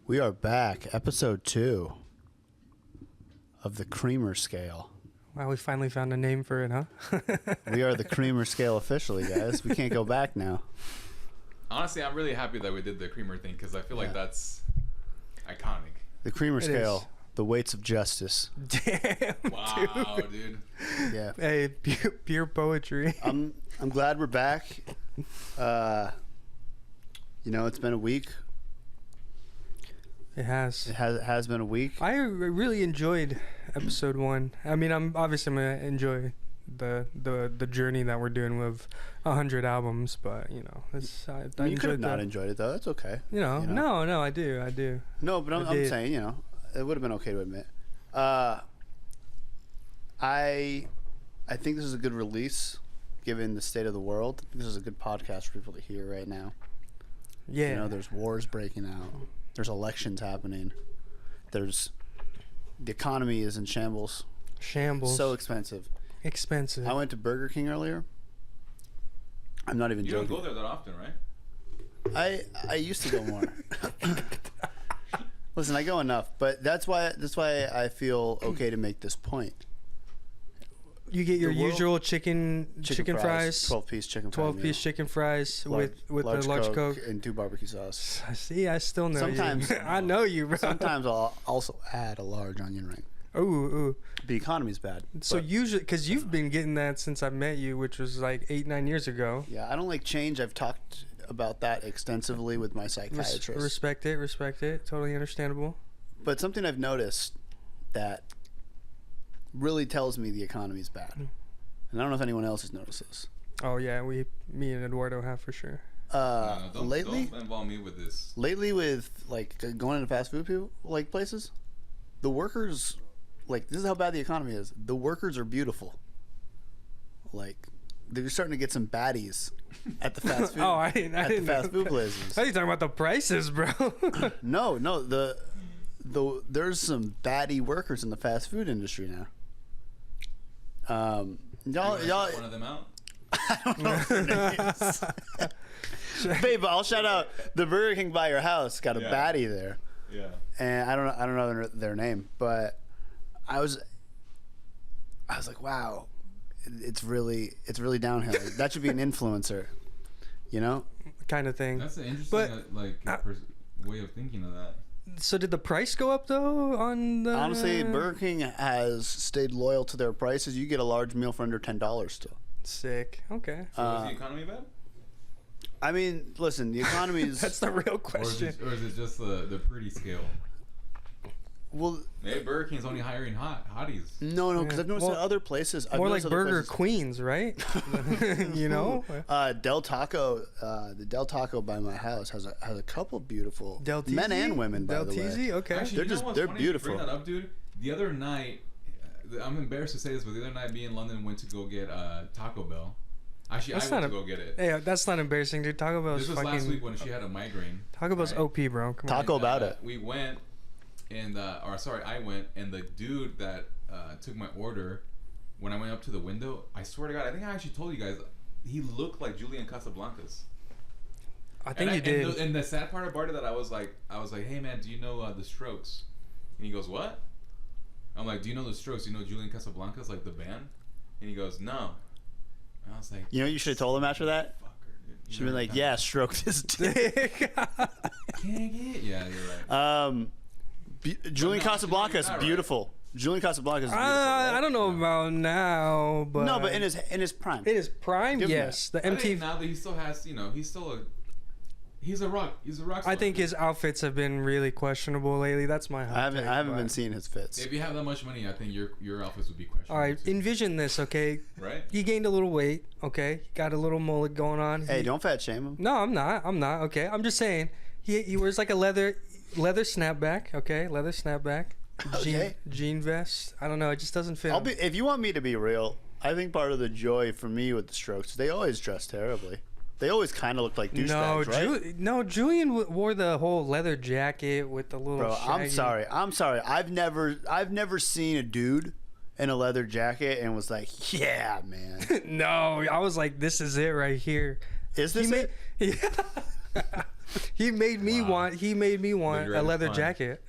We are back, episode 2 of the Creamer Scale. Wow, we finally found a name for it, huh? We are the Creamer Scale officially, guys. We can't go back now. Honestly, I'm really happy that we did the creamer thing because I feel like that's iconic. The Creamer Scale, is. the weights of justice. Damn, Wow, dude. Yeah. Hey, pure poetry. I'm glad we're back. It's been a week. It has. It has been a week. I really enjoyed episode 1. I mean, I'm gonna enjoy the journey that we're doing with 100 albums, but you could have not enjoyed it though. That's okay. No, I do. No, but I'm saying, it would have been okay to admit. I think this is a good release, given the state of the world. This is a good podcast for people to hear right now. Yeah. There's wars breaking out. There's elections happening. The economy is in shambles. So expensive. I went to Burger King earlier. I'm not even joking. You don't go there that often, right? I used to go more. Listen, I go enough, but that's why I feel okay to make this point. You get your usual chicken fries, 12-piece chicken fries. 12-piece chicken fries with the large Coke and 2 barbecue sauce. See, I still know sometimes, you. I know you, bro. Sometimes I'll also add a large onion ring. Ooh. The economy's bad. So usually, because you've been getting that since I met you, which was like 8-9 years ago. Yeah, I don't like change. I've talked about that extensively with my psychiatrist. Respect it. Totally understandable. But something I've noticed that really tells me the economy's bad, and I don't know if anyone else has noticed this. Oh yeah, me and Eduardo have for sure. Don't lately, involve me with this. Lately, with like going into fast food places, the workers, this is how bad the economy is. The workers are beautiful. They're starting to get some baddies at the fast food. I didn't fast food places. How are you talking about the prices, bro? No, there's some baddie workers in the fast food industry now. Y'all, one of them out. I don't know what their names. Babe, I'll shout out the Burger King by your house. Got a baddie there. Yeah. And I don't know their name, but I was like, wow, it's really downhill. That should be an influencer, kind of thing. That's an interesting way of thinking of that. So did the price go up though on the? Honestly, Burger King has stayed loyal to their prices. You get a large meal for under $10 still. Sick. Okay. So is the economy bad? I mean, listen, the economy is. That's the real question. Or is it just the pretty scale? Well, maybe Burger King's only hiring hotties. No, because I've noticed that other places. More like Burger Queens, right? Del Taco, the Del Taco by my house has a couple beautiful men and women. By the way, okay. Actually, they're beautiful. Bring that up, dude. The other night, I'm embarrassed to say this, but the other night, me in London went to go get Taco Bell. Actually, I went to go get it. Yeah, that's not embarrassing, dude. Taco Bell's This was last week when she had a migraine. Taco Bell's OP, bro. Come on. Taco about it. We went. I went, and the dude that took my order, when I went up to the window, I swear to God, I think I actually told you guys, he looked like Julian Casablancas. I think you did. And the sad part about it that I was like, hey man, do you know the Strokes? And he goes, what? I'm like, do you know the Strokes? Do you know Julian Casablancas, like the band? And he goes, no. And I was like, you should have told him after that. Should have been like, yeah, stroke this dick. Can't get. Yeah, you're right. Julian Casablancas is beautiful. Right. Julian Casablancas is beautiful. Right? I don't know about now, but no, but in his prime. In his prime, yes. The MTV. Now that he still has, he's a rock star. I think his outfits have been really questionable lately. That's my. I haven't been seeing his fits. If you have that much money, I think your outfits would be questionable. All right, envision this, okay? Right. He gained a little weight, okay? He got a little mullet going on. Hey, don't fat shame him. No, I'm not. Okay, I'm just saying. He wears like a leather snapback, okay? Leather snapback. Okay. Jean vest. I don't know. It just doesn't fit. If you want me to be real, I think part of the joy for me with the Strokes, they always dress terribly. They always kind of look like douchebags, right? Julian wore the whole leather jacket with the little. Bro, shaggy. I'm sorry. I've never seen a dude in a leather jacket and was like, yeah, man. No, I was like, this is it right here. Is this it? Yeah. He made me want a leather jacket.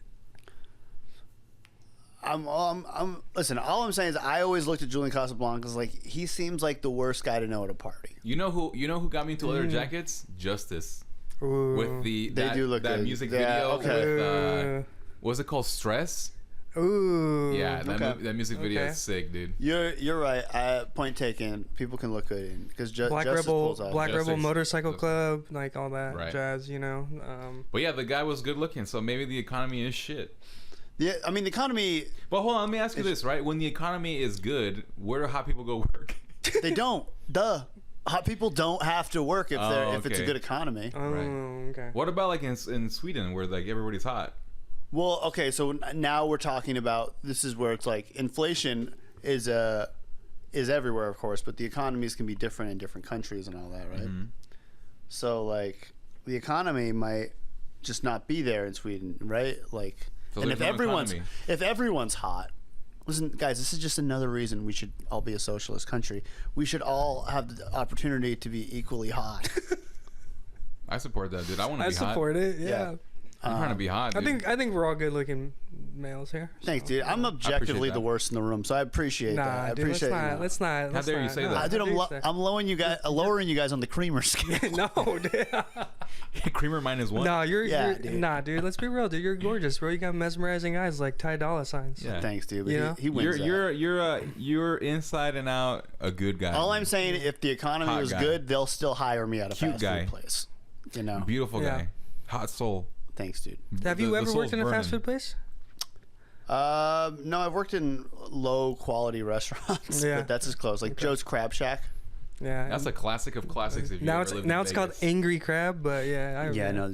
Listen, all I'm saying is I always looked at Julian Casablancas like he seems like the worst guy to know at a party. You know who got me into leather jackets? Justice. Ooh. With that good. music video with what's it called? Stress. Ooh. Yeah, that music video is sick, dude. You're right. Point taken. People can look good in because Black Rebel Motorcycle Club, like all that jazz, you know. But yeah, the guy was good looking, so maybe the economy is shit. Yeah, I mean the economy. But hold on, let me ask you this, right? When the economy is good, where do hot people go work? They don't. Duh. Hot people don't have to work if it's a good economy. Oh, okay. What about like in Sweden, where like everybody's hot? Well, okay, so now we're talking about this is where it's like inflation is everywhere, of course, but the economies can be different in different countries and all that, right? Mm-hmm. So like the economy might just not be there in Sweden, right? Like, so and if everyone's hot, listen, guys, this is just another reason we should all be a socialist country. We should all have the opportunity to be equally hot. I support that, dude. I want to be hot. I support it. Yeah. I'm trying to be hot, dude. I think we're all good looking males here. Thanks, dude. I'm objectively the worst in the room, so I appreciate that. I appreciate let's not. How dare you say that? Dude, I'm lowering you guys on the creamer scale. No, dude. Creamer -1. No, dude. Nah, dude. Let's be real, dude. You're gorgeous, bro. You got mesmerizing eyes like Ty Dolla $igns. Yeah. Thanks, dude. But you know? He wins. You're inside and out a good guy. All I'm saying, if the economy was good, they'll still hire me at a fast food place. You know, beautiful guy, hot soul. Thanks, dude. Have you ever worked in a fast food place? No, I've worked in low quality restaurants, but that's as close. Like Joe's Crab Shack. Yeah, that's a classic of classics. If you now it's called Angry Crab, but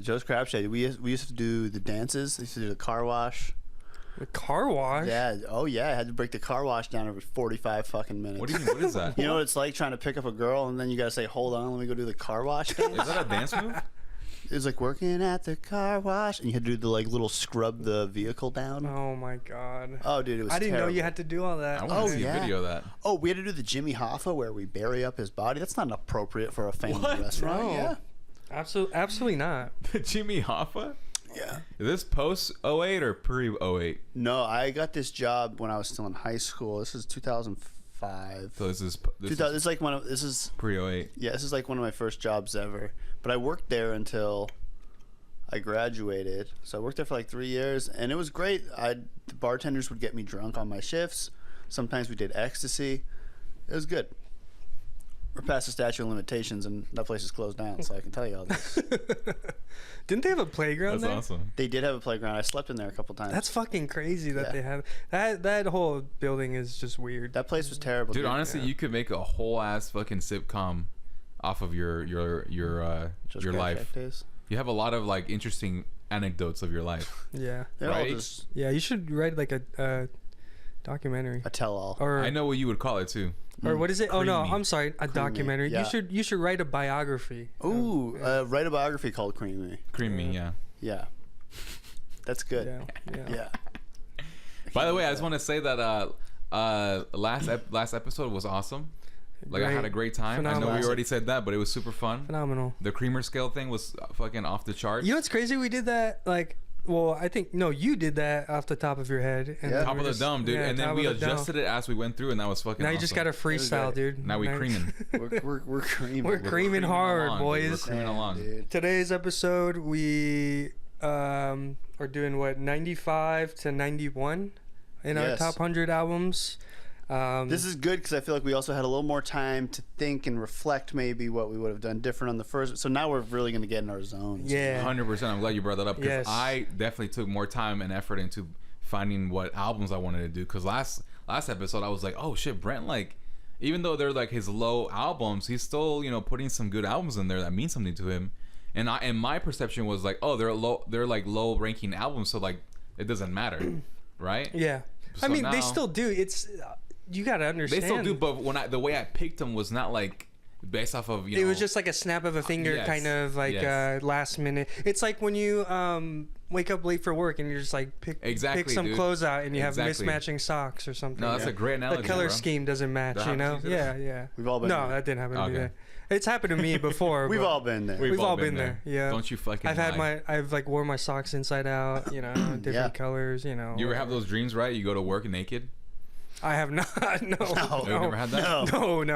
Joe's Crab Shack. We used to do the dances. We used to do the car wash. The car wash? Yeah. Oh yeah, I had to break the car wash down every 45 fucking minutes. What do you mean? What is that? You know what it's like trying to pick up a girl and then you gotta say, "Hold on, let me go do the car wash." Dance? Is that a dance move? It was like working at the car wash, and you had to do the like little scrub the vehicle down. Oh my god! Oh dude, it was. I didn't know you had to do all that. I want to see a video of that. Oh, we had to do the Jimmy Hoffa where we bury up his body. That's not appropriate for a family restaurant. No. Yeah, absolutely not. The Jimmy Hoffa. Yeah. Is this post 08 or pre 08? No, I got this job when I was still in high school. This is 2005. So this is pre 08. Yeah, this is like one of my first jobs ever. But I worked there until I graduated. So I worked there for like 3 years, and it was great. The bartenders would get me drunk on my shifts. Sometimes we did ecstasy. It was good. We're past the statute of limitations, and that place is closed down, so I can tell you all this. Didn't they have a playground there? That's awesome. They did have a playground. I slept in there a couple times. That's fucking crazy that they have that whole building is just weird. That place was terrible. Dude, honestly, you could make a whole ass fucking sitcom off of your life. Days. You have a lot of like interesting anecdotes of your life. Yeah. Right? You should write like a documentary. A tell-all. Or I know what you would call it too. Or what is it? Creamy. Oh no, I'm sorry, a documentary. Yeah. You should write a biography. Ooh, write a biography called Creamy. Creamy, yeah. Yeah. That's good. Yeah. By the way, I just want to say that last episode was awesome. Like I had a great time. Phenomenal. I know we already said that, but it was super fun. Phenomenal. The creamer scale thing was fucking off the charts. You know what's crazy? We did that like. Well, I think you did that off the top of your head. And top of the dome, dude. And then we adjusted it as we went through, and that was fucking. Now you just got a freestyle, dude. Now we creaming. We're creaming. We're creaming hard, along, boys. We're creaming along. Dude. Today's episode, we are doing what 95 to 91 in our top 100 albums. This is good because I feel like we also had a little more time to think and reflect maybe what we would have done different on the first. So now we're really going to get in our zones. Yeah, 100%. I'm glad you brought that up because I definitely took more time and effort into finding what albums I wanted to do. Because last episode I was like, oh shit, Brent, like even though they're like his low albums, he's still putting some good albums in there that mean something to him. And my perception was like, oh, they're like low ranking albums, so like it doesn't matter, right? Yeah, so I mean they still do. It's you gotta understand. They still do, but the way I picked them was not like based off of It was just like a snap of a finger, kind of like last minute. It's like when you wake up late for work and you're just like pick some clothes out and you have mismatching socks or something. No, that's a great analogy. The color scheme doesn't match, Yeah. We've all been that didn't happen to me. It's happened to me before. We've all been there. We've all been there. Yeah. Don't you fucking I've like worn my socks inside out, you know, different colors, you know. You ever have those dreams, right? You go to work naked? I have not. No. You've never had that? No. Dude,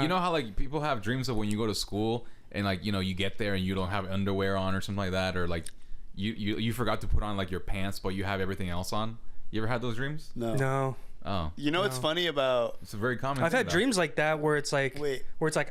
you know how like people have dreams of when you go to school and like, you know, you get there and you don't have underwear on or something like that, or like you forgot to put on like your pants but you have everything else on? You ever had those dreams? No. Oh. You know what's funny about? It's a very common. I've had dreams like that where it's like,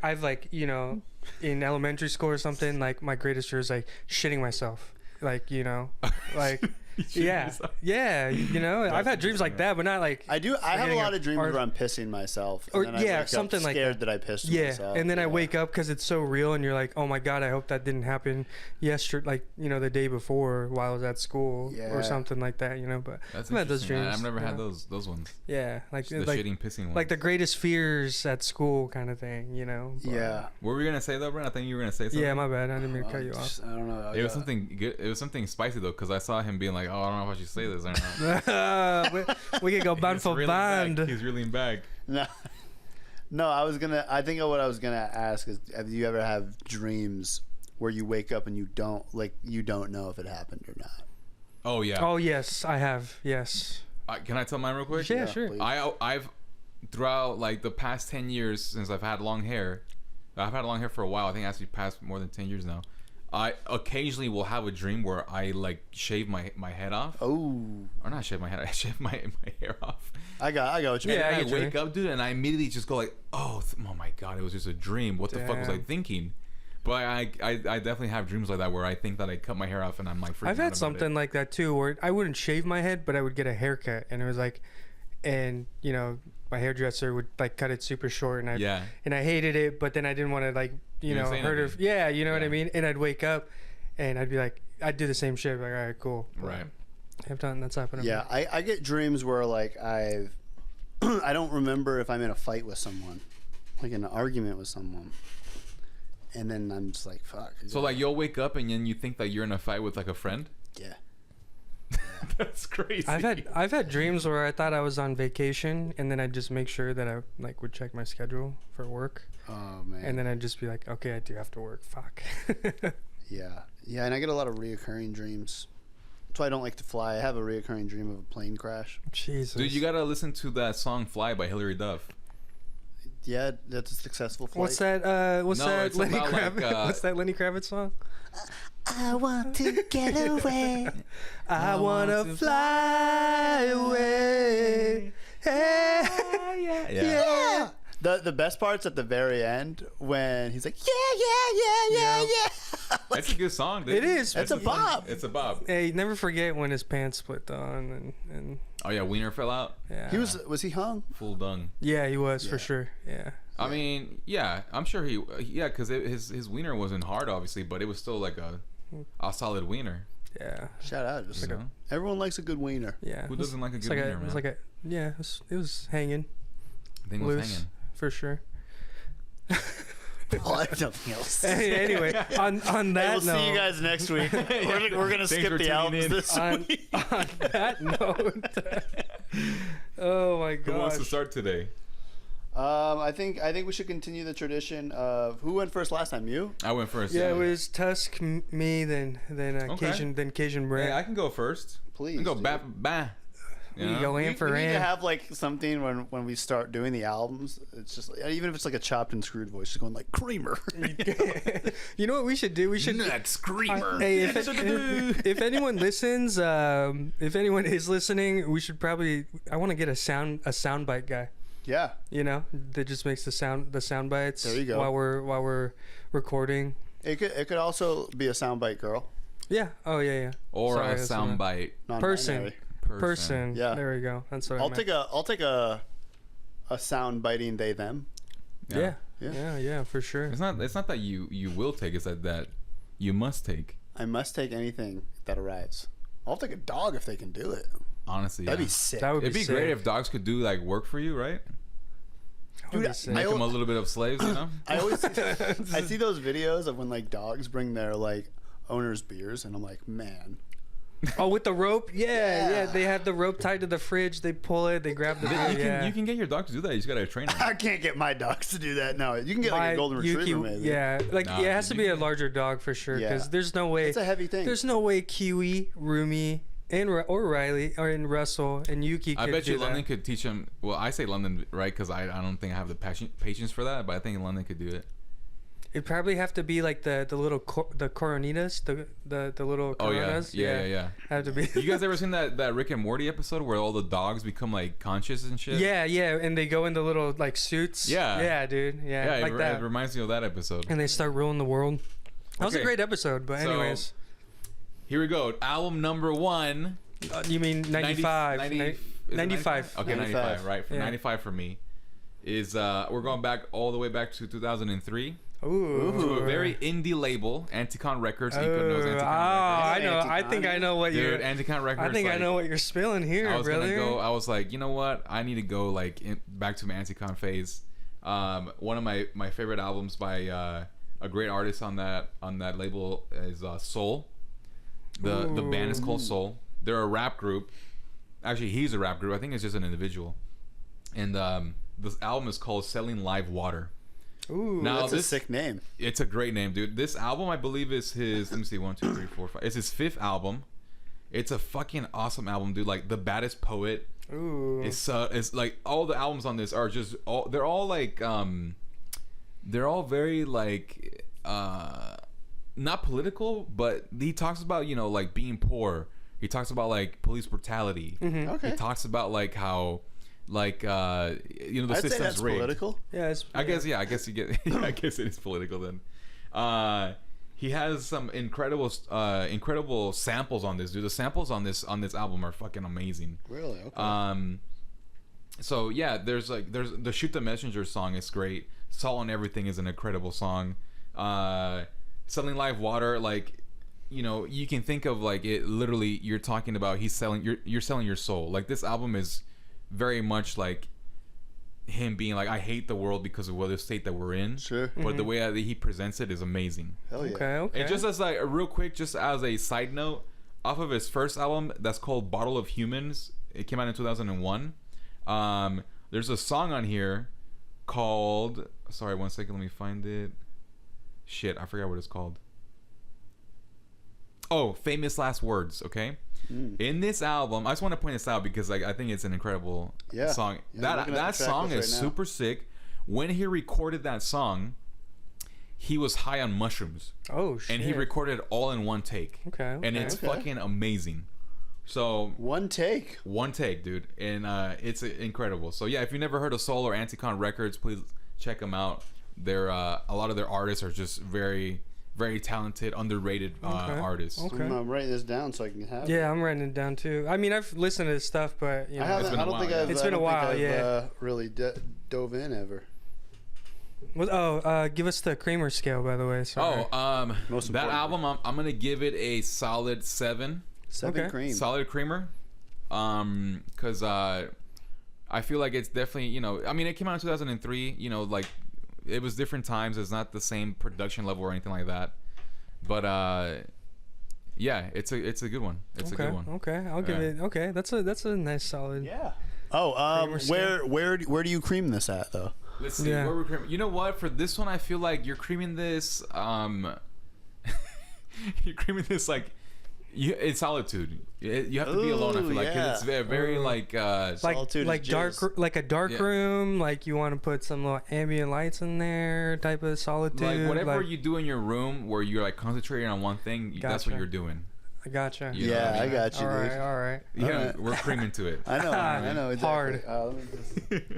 I've like, you know, in elementary school or something, like my greatest fear is like shitting myself, like, you know, like. Yeah, you know, I've had dreams like that, but not like I have a lot of dreams where I'm pissing myself, or something like scared that I pissed myself. And then I wake up because it's so real, and you're like, oh my god, I hope that didn't happen yesterday, like, you know, the day before while I was at school or something like that, you know. But I've had those dreams. I've never had those ones. Yeah, like the shitting, pissing ones. Like the greatest fears at school kind of thing, you know. But, what were you gonna say though, Brent? I think you were gonna say something. Yeah, my bad. I didn't mean to cut you off. I don't know. It was something good. It was something spicy though, because I saw him being like, "Oh, I don't know if I should say this or not." we can go band for band. He's reeling back. No, I think what I was gonna ask is, have you ever have dreams where you wake up and you don't know if it happened or not? Oh yeah. Oh yes, I have. Yes. Can I tell mine real quick? Yeah, sure. Please. I've throughout like the past 10 years since I've had long hair. I've had long hair for a while. I think actually past more than 10 years now. I occasionally will have a dream where I like shave my head off. Oh. Or not shave my head. I shave my hair off. I got what you mean. Yeah, I wake up, dude, and I immediately just go like, oh my god, it was just a dream. What the fuck was I thinking? But I definitely have dreams like that where I think that I cut my hair off and I'm like freaking out. I've had something like that too, where I wouldn't shave my head, but I would get a haircut, and it was like, and you know, my hairdresser would like cut it super short, and I hated it, but then I didn't want to like, you know, hurt her. Yeah, you know what I mean. And I'd wake up, and I'd be like, I'd do the same shit, like, all right, cool. Right. That's happened. Yeah, I get dreams where like I don't remember if I'm in a fight with someone, like in an argument with someone. And then I'm just like, fuck. So like you'll wake up and then you think that you're in a fight with like a friend? Yeah. That's crazy. I've had dreams where I thought I was on vacation, and then I'd just make sure that I like would check my schedule for work. Oh man. And then I'd just be like, okay, I do have to work. Fuck. Yeah, and I get a lot of reoccurring dreams. That's why I don't like to fly. I have a reoccurring dream of a plane crash. Jesus. Dude, you gotta listen to that song "Fly" by Hilary Duff. Yeah, that's a successful flight. What's that Lenny Kravitz? Like, what's that Lenny Kravitz song? I want to get away. I want to fly away. Hey, yeah. The best part's at the very end when he's like, yeah. That's a good song, dude. It is. It's a bop. It's a bop. Hey, never forget when his pants split on and oh yeah, wiener fell out. Yeah. Was he hung? Full dung. Yeah, he was for sure. Yeah. I mean, yeah, I'm sure because his wiener wasn't hard, obviously, but it was still like a solid wiener. Yeah. Shout out. Just everyone likes a good wiener. Yeah. Who doesn't like a good wiener, man? It was hanging. I think it was hanging. For sure. Well, I have nothing else. Anyway, on that note, we'll see you guys next week. We're gonna skip the albums this week. On that note, oh my god. Who wants to start today? I think we should continue the tradition of who went first last time. You? I went first. Yeah, it was Tusk, me, then Cajun Brent. Yeah, I can go first. Please. I can go ba. We need to have like something when we start doing the albums. It's just even if it's like a chopped and screwed voice, just going like Creamer. You know what we should do? We should nuts Creamer. Hey, if anyone listens, if anyone is listening, we should probably. I want to get a soundbite guy. Yeah. You know, that just makes the sound bites. There you go. While we're recording. It could also be a soundbite girl. Yeah. Oh yeah. Or a soundbite person. Yeah. There we go. That's what I'll take a sound biting they them. Yeah, for sure. It's not that you will take, it's that you must take. I must take anything that arrives. I'll take a dog if they can do it. Honestly, that'd be sick. It'd be great if dogs could do like work for you, right? Dude, make them a little bit of slaves, you know? I see those videos of when like dogs bring their like owners beers, and I'm like, man, Oh, with the rope? Yeah. They have the rope tied to the fridge. They pull it. They grab the beer. You can get your dog to do that. You just got to train him. I can't get my dogs to do that. No, you can get like a golden retriever maybe. Yeah, like it has to be a larger dog for sure because there's no way. It's a heavy thing. There's no way Kiwi, Rumi, or Riley or Russell and Yuki could I bet you do London that. could teach him. Well, I say London, right? Because I don't think I have the patience for that. But I think London could do it. It'd probably have to be like the little the coronitas, the little coronas. Yeah. Have to be. You guys ever seen that Rick and Morty episode where all the dogs become like conscious and shit? Yeah, and they go into little like suits. Yeah, dude. Yeah, like that. It reminds me of that episode. And they start ruling the world. That was a great episode, but anyways. Here we go. Album number 1. You mean 95? 95. Okay, 95, right? 95 for me is we're going back all the way back to 2003. Ooh. To a very indie label, Anticon Records. Ikko knows Anticon Records. I know. I think I know what you're. Dude, Anticon Records. I think I know what you're spilling here, brother. I was like, you know what? I need to go back to my Anticon phase. One of my favorite albums by a great artist on that label is Soul. The band is called Soul. They're a rap group. Actually, he's a rap group. I think it's just an individual. And this album is called Selling Live Water. Ooh, now, that's a sick name. It's a great name, dude. This album, I believe, is his. Let me see, 1, 2, 3, 4, 5. It's his 5th album. It's a fucking awesome album, dude. Like The Baddest Poet. Ooh. It's like all the albums on this are just all. They're all like they're all very like not political, but he talks about like being poor. He talks about like police brutality. Mm-hmm. Okay. He talks about like how. Like the I'd system's say that's rigged. Political. Yeah, I guess you get. I guess it is political then. He has some incredible samples on this, dude. The samples on this album are fucking amazing. Really? Okay. So yeah, there's the Shoot the Messenger song is great. Salt on Everything is an incredible song. Selling Live Water, like you can think of like it literally. You're talking about you're selling your soul. Like this album is very much like him being like, I hate the world because of the state that we're in. Sure. But the way that he presents it is amazing. Hell yeah. Okay. And just as like real quick, just as a side note, off of his first album that's called Bottle of Humans, it came out in 2001. There's a song on here called, sorry, 1 second, let me find it. Shit, I forgot what it's called. Oh, Famous Last Words. Okay. In this album, I just want to point this out because like I think it's an incredible song. That song is super sick. When he recorded that song, he was high on mushrooms. Oh shit! And he recorded it all in one take. Okay. And it's fucking amazing. So one take, dude, and it's incredible. So yeah, if you never heard of Soul or Anticon Records, please check them out. They're a lot of their artists are just very, very talented, underrated artists. Okay. I'm writing this down so I can have it. Yeah, I'm writing it down too. I mean, I've listened to this stuff, but I don't think I've really dove in ever. Well, give us the creamer scale, by the way. Sorry. That album, I'm gonna give it a solid 7. 7 cream. Solid creamer. Because I feel like it's definitely, I mean, it came out in 2003. Like it was different times. It's not the same production level or anything like that. But yeah, it's a good one. It's a good one. Okay, I'll give it. Okay, that's a nice solid. Yeah. Where do you cream this at though? Let's see where we're creaming. You know what? For this one, I feel like you're creaming this. You're creaming this like. In solitude, you have to be alone. I feel like 'cause it's very like solitude, like dark, like a dark room. Like you want to put some little ambient lights in there, type of solitude. Like whatever you do in your room, where you're like concentrating on one thing, that's what you're doing. I gotcha. You know what I mean? I got you. All right. Yeah, we're creaming to it. I know. Exactly. Hard.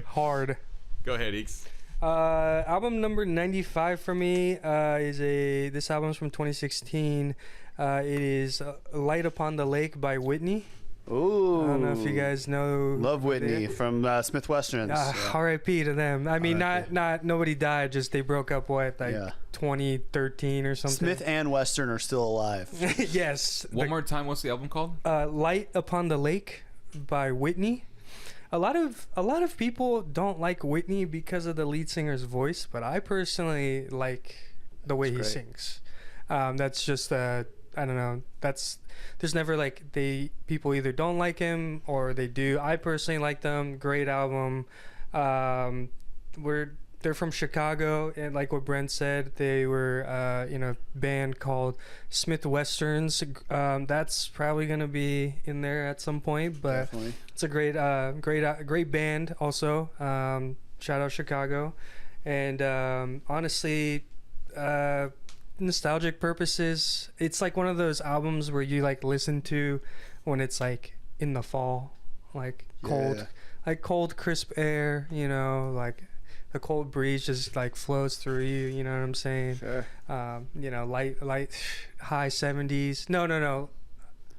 Hard. Go ahead, Eeks. Album number 95 for me this album's from 2016. It is Light Upon the Lake by Whitney. Ooh. I don't know if you guys know. Love Whitney from Smith Westerns. R.I.P. to them. I mean, not nobody died. Just they broke up 2013 or something. Smith and Western are still alive. Yes. One more time. What's the album called? Light Upon the Lake by Whitney. A lot of people don't like Whitney because of the lead singer's voice, but I personally like the way he sings. That's just I don't know. There's never like people either don't like him or they do. I personally like them. Great album. They're from Chicago, and like what Brent said, they were in a band called Smith Westerns. That's probably gonna be in there at some point, but definitely. It's a great band. Also, shout out Chicago, and honestly, nostalgic purposes, it's like one of those albums where you like listen to when it's like in the fall, like cold, crisp air. You know, like. The cold breeze just like flows through you, you know what I'm saying? Sure. You know, light high 70s. No.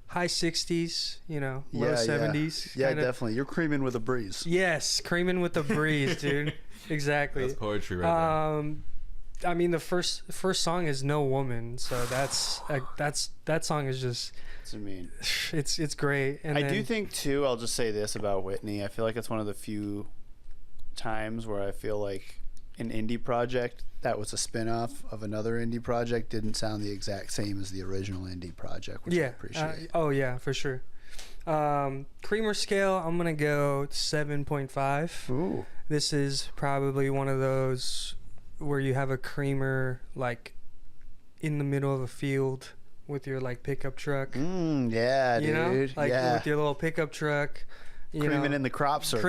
High 60s, you know, low 70s. Yeah, definitely. You're creaming with a breeze. Yes, creaming with a breeze, dude. Exactly. That's poetry right there. I mean, the first song is No Woman, so that song is just it's great. And I do think too, I'll just say this about Whitney. I feel like it's one of the few times where I feel like an indie project that was a spin-off of another indie project didn't sound the exact same as the original indie project, which I appreciate. Oh yeah, for sure. Creamer scale, I'm gonna go 7.5. Ooh. This is probably one of those where you have a creamer like in the middle of a field with your like pickup truck. Yeah, you dude. Know? Like with your little pickup truck. Creaming in the crop, sir.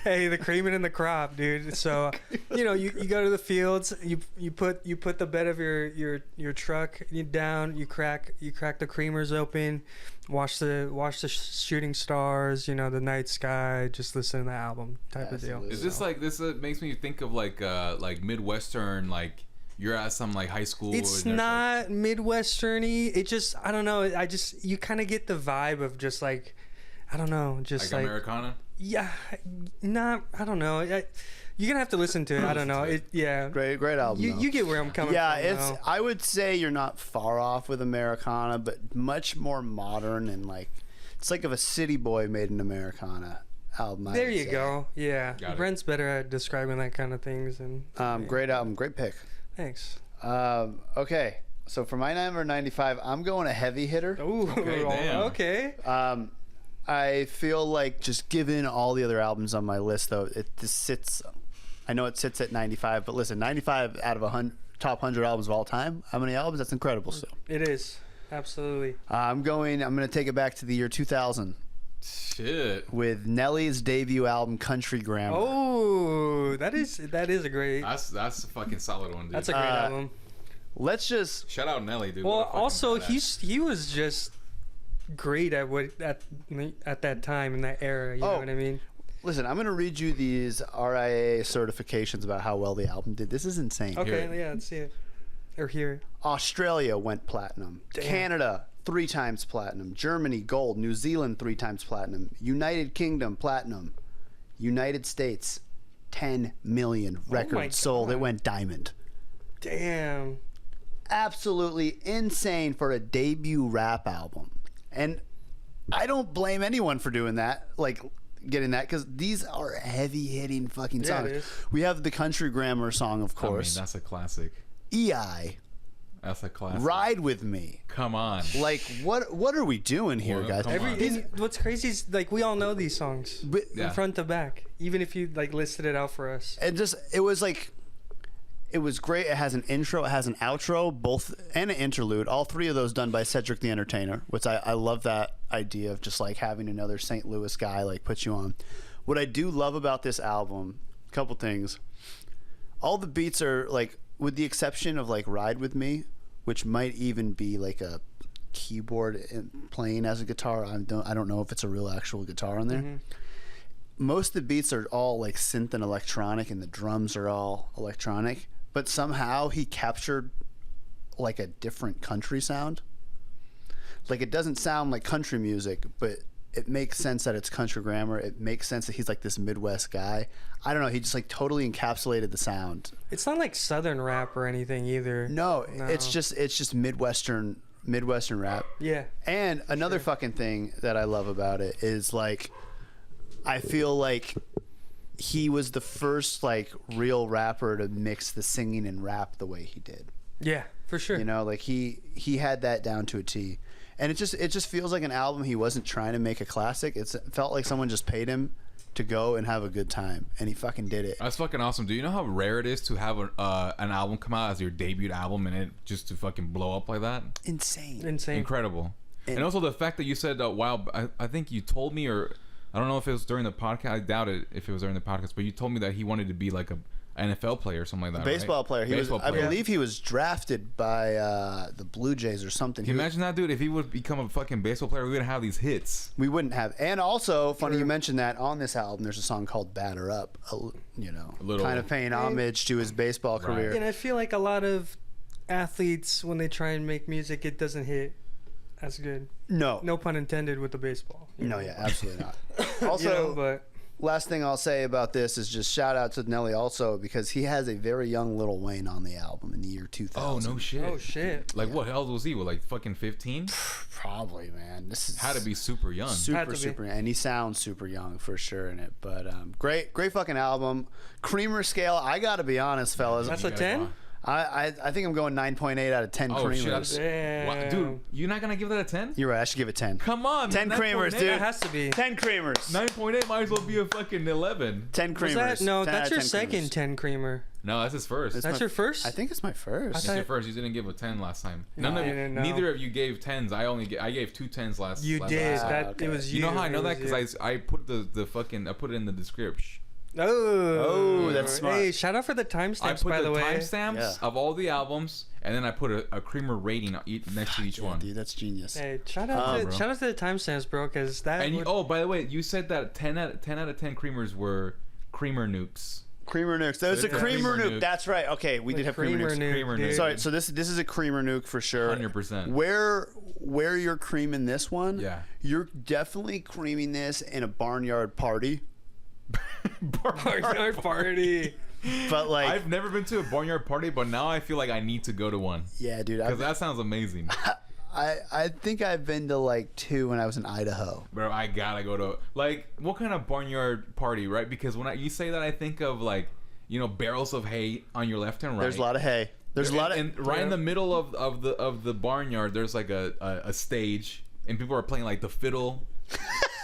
Hey, the creaming in the crop, dude. So, you know, you go to the fields, you put the bed of your truck down, you crack the creamers open, watch the shooting stars, you know, the night sky, just listen to the album type of deal. Is this like this? Makes me think of like Midwestern, like you're at some like high school. It's not Midwestern-y. It just, I don't know. You kind of get the vibe of just like. I don't know, just like Americana. Yeah, I don't know. You're gonna have to listen to it. I don't know. Great album. You get where I'm coming from. Yeah, I would say you're not far off with Americana, but much more modern and like it's like if a city boy made an Americana album. There you go. Yeah, Brent's better at describing that kind of things. And great album, great pick. Thanks. Okay, so for my number 95, I'm going a heavy hitter. Ooh, okay. I feel like just given all the other albums on my list, though, I know it sits at 95, but listen, 95 out of top 100 albums of all time. How many albums? That's incredible. So it is absolutely. I'm going to take it back to the year 2000. Shit. With Nelly's debut album, Country Grammar. Oh, that is a great. That's a fucking solid one, dude. That's a great album. Let's just shout out Nelly, dude. Well, also he was just great at that time in that era. You know what I mean? Listen, I'm going to read you these RIA certifications about how well the album did. This is insane. Okay, yeah, let's see it. Or hear it. Australia went platinum. Damn. Canada 3 times platinum. Germany gold. New Zealand 3 times platinum. United Kingdom platinum. United States 10 million records sold. It went diamond. Damn. Absolutely insane for a debut rap album. And I don't blame anyone for doing that, like getting that, because these are heavy-hitting fucking songs. It is. We have the Country Grammar song, of course. I mean, that's a classic. EI. That's a classic. Ride With Me. Come on. Like, what are we doing here, guys? What's crazy is, like, we all know these songs from front to back, even if you, like, listed it out for us. And just, it was like... It was great. It has an intro, it has an outro, and an interlude. All 3 of those done by Cedric the Entertainer, which I love that idea of just like having another St. Louis guy like put you on. What I do love about this album, a couple things. All the beats are like, with the exception of like Ride With Me, which might even be like a keyboard playing as a guitar. I don't know if it's a real actual guitar on there. Mm-hmm. Most of the beats are all like synth and electronic, and the drums are all electronic. But somehow he captured like a different country sound. Like it doesn't sound like country music, but it makes sense that it's Country Grammar. It makes sense that he's like this Midwest guy. I don't know. He just like totally encapsulated the sound. It's not like Southern rap or anything either. No. It's just Midwestern rap. Yeah. And another fucking thing that I love about it is like, I feel like he was the first like real rapper to mix the singing and rap the way he did. Yeah, For sure. You know, like he had that down to a T. And it just feels like an album he wasn't trying to make a classic. It felt like someone just paid him to go and have a good time, and he fucking did it. That's fucking awesome. Do you know how rare it is to have an album come out as your debut album and it just to fucking blow up like that? Insane. Incredible. And also the fact that you said I think you told me, or I don't know if it was during the podcast. I doubt it if it was during the podcast, but you told me that he wanted to be like a NFL player or something like that. Baseball player. I believe he was drafted by the Blue Jays or something. Can you imagine that, dude? If he would become a fucking baseball player, we wouldn't have these hits. We wouldn't have. And also, funny you mentioned that on this album, there's a song called "Batter Up." Kind of paying homage to his baseball career. And I feel like a lot of athletes, when they try and make music, it doesn't hit as good. No pun intended with the baseball. No, yeah, absolutely not. Also, but last thing I'll say about this is just shout out to Nelly also, because he has a very young Lil Wayne on the album in the year 2000. Oh, no shit. Oh, shit. Like, what hell was he? Like, fucking 15? Probably, man. This is had to be super young. Super young. And he sounds super young for sure in it. But great fucking album. Creamer scale, I got to be honest, fellas. That's a 10? I think I'm going 9.8 out of 10 creamers. Wow, dude, you're not gonna give that a 10? You're right. I should give it 10. Come on, 10 creamers, dude. It has to be 10 creamers. 9.8 might as well be a fucking 11. 10 creamers. That's your second 10 creamer. No, that's his first. That's your first? I think it's my first. It's your first. You didn't give a 10 last time. Neither of you gave 10s. I gave 2 10s last. You did. It was you. You know how I know that? Because I put the fucking I put it in the description. Oh, that's smart. Hey, shout out for the timestamps, by the way. I put the timestamps of all the albums, and then I put a creamer rating next to each one. Dude, that's genius. Hey, shout out to the timestamps, bro, because that. And by the way, you said that 10 out of 10 creamers were creamer nukes. Creamer nukes. That was a creamer nuke. That's right. Okay, we did have creamer nukes. Creamer nuke. Sorry, so this is a creamer nuke for sure. 100%. Where you're creaming this one? Yeah. You're definitely creaming this in a barnyard party. Barnyard party. But like, I've never been to a barnyard party, but now I feel like I need to go to one. Yeah, dude. Because that sounds amazing. I think I've been to like 2 when I was in Idaho. Bro, I gotta go to like what kind of barnyard party, right? Because when you say that, I think of like barrels of hay on your left and right. There's a lot of hay. There's a lot of and right in the middle of the barnyard. There's like a stage, and people are playing like the fiddle.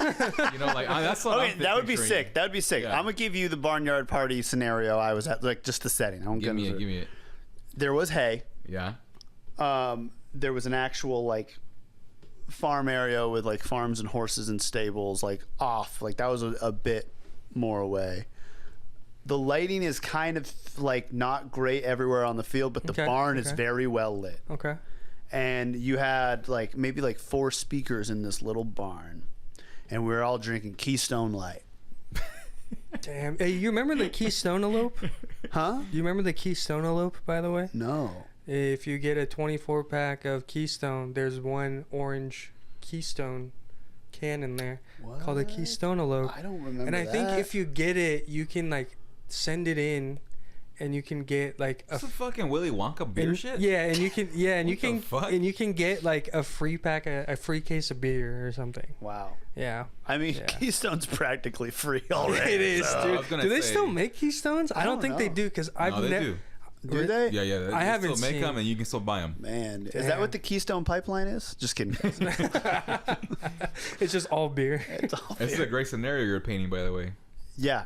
That's okay. That would be sick. That would be sick. Yeah. I'm gonna give you the barnyard party scenario I was at, like just the setting. Give me it. There was hay. Yeah. There was an actual like farm area with like farms and horses and stables like off. Like that was a bit more away. The lighting is kind of like not great everywhere on the field, but the barn is very well lit. Okay. And you had like maybe like 4 speakers in this little barn, and we were all drinking Keystone Light. Damn. Hey, you remember the Keystone Elope? Huh? You remember the Keystone Elope, by the way? No. If you get a 24-pack of Keystone, there's one orange Keystone can in there called a Keystone Elope. I don't remember. And I think if you get it, you can like send it in, and you can get like a fucking Willy Wonka beer shit. Yeah, and you can get like a free pack, a free case of beer or something. Wow. Yeah. I mean, Keystone's practically free already. It is, dude. Do they still make Keystones? I don't think they do, because I've never. Do. Do they? Yeah. I haven't still make them, and you can still buy them. Man, is that what the Keystone Pipeline is? Just kidding. It's just all beer. This is a great scenario you're painting, by the way. Yeah,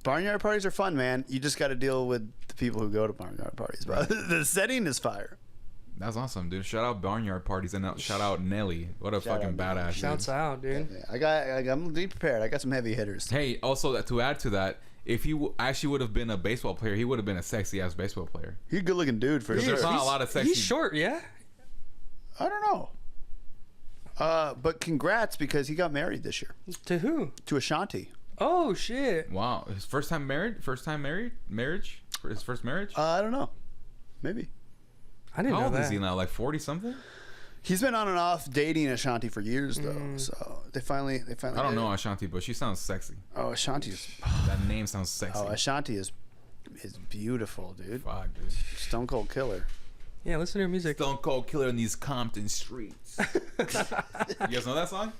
barnyard parties are fun, man. You just got to deal with the people who go to barnyard parties. But the setting is fire. That's awesome, dude. Shout out barnyard parties, and shout out Nelly. What a fucking badass. Shouts out, dude. I'm be prepared. I got some heavy hitters. Hey, also to add to that, if he actually would have been a baseball player, he would have been a sexy ass baseball player. He's a good looking dude for sure. There's not a lot of sexy. He's short, yeah. I don't know. But congrats, because he got married this year. To who? To Ashanti. Oh shit! Wow, his first time marriage? His first marriage? I don't know. Maybe. I didn't know that. How old is he now? Like 40 something? He's been on and off dating Ashanti for years, though. So they finally. I don't know Ashanti, but she sounds sexy. Oh, Ashanti's. That name sounds sexy. Oh, Ashanti is beautiful, dude. Fuck, dude. Stone Cold Killer. Yeah, listen to her music. Stone Cold Killer in these Compton streets. You guys know that song?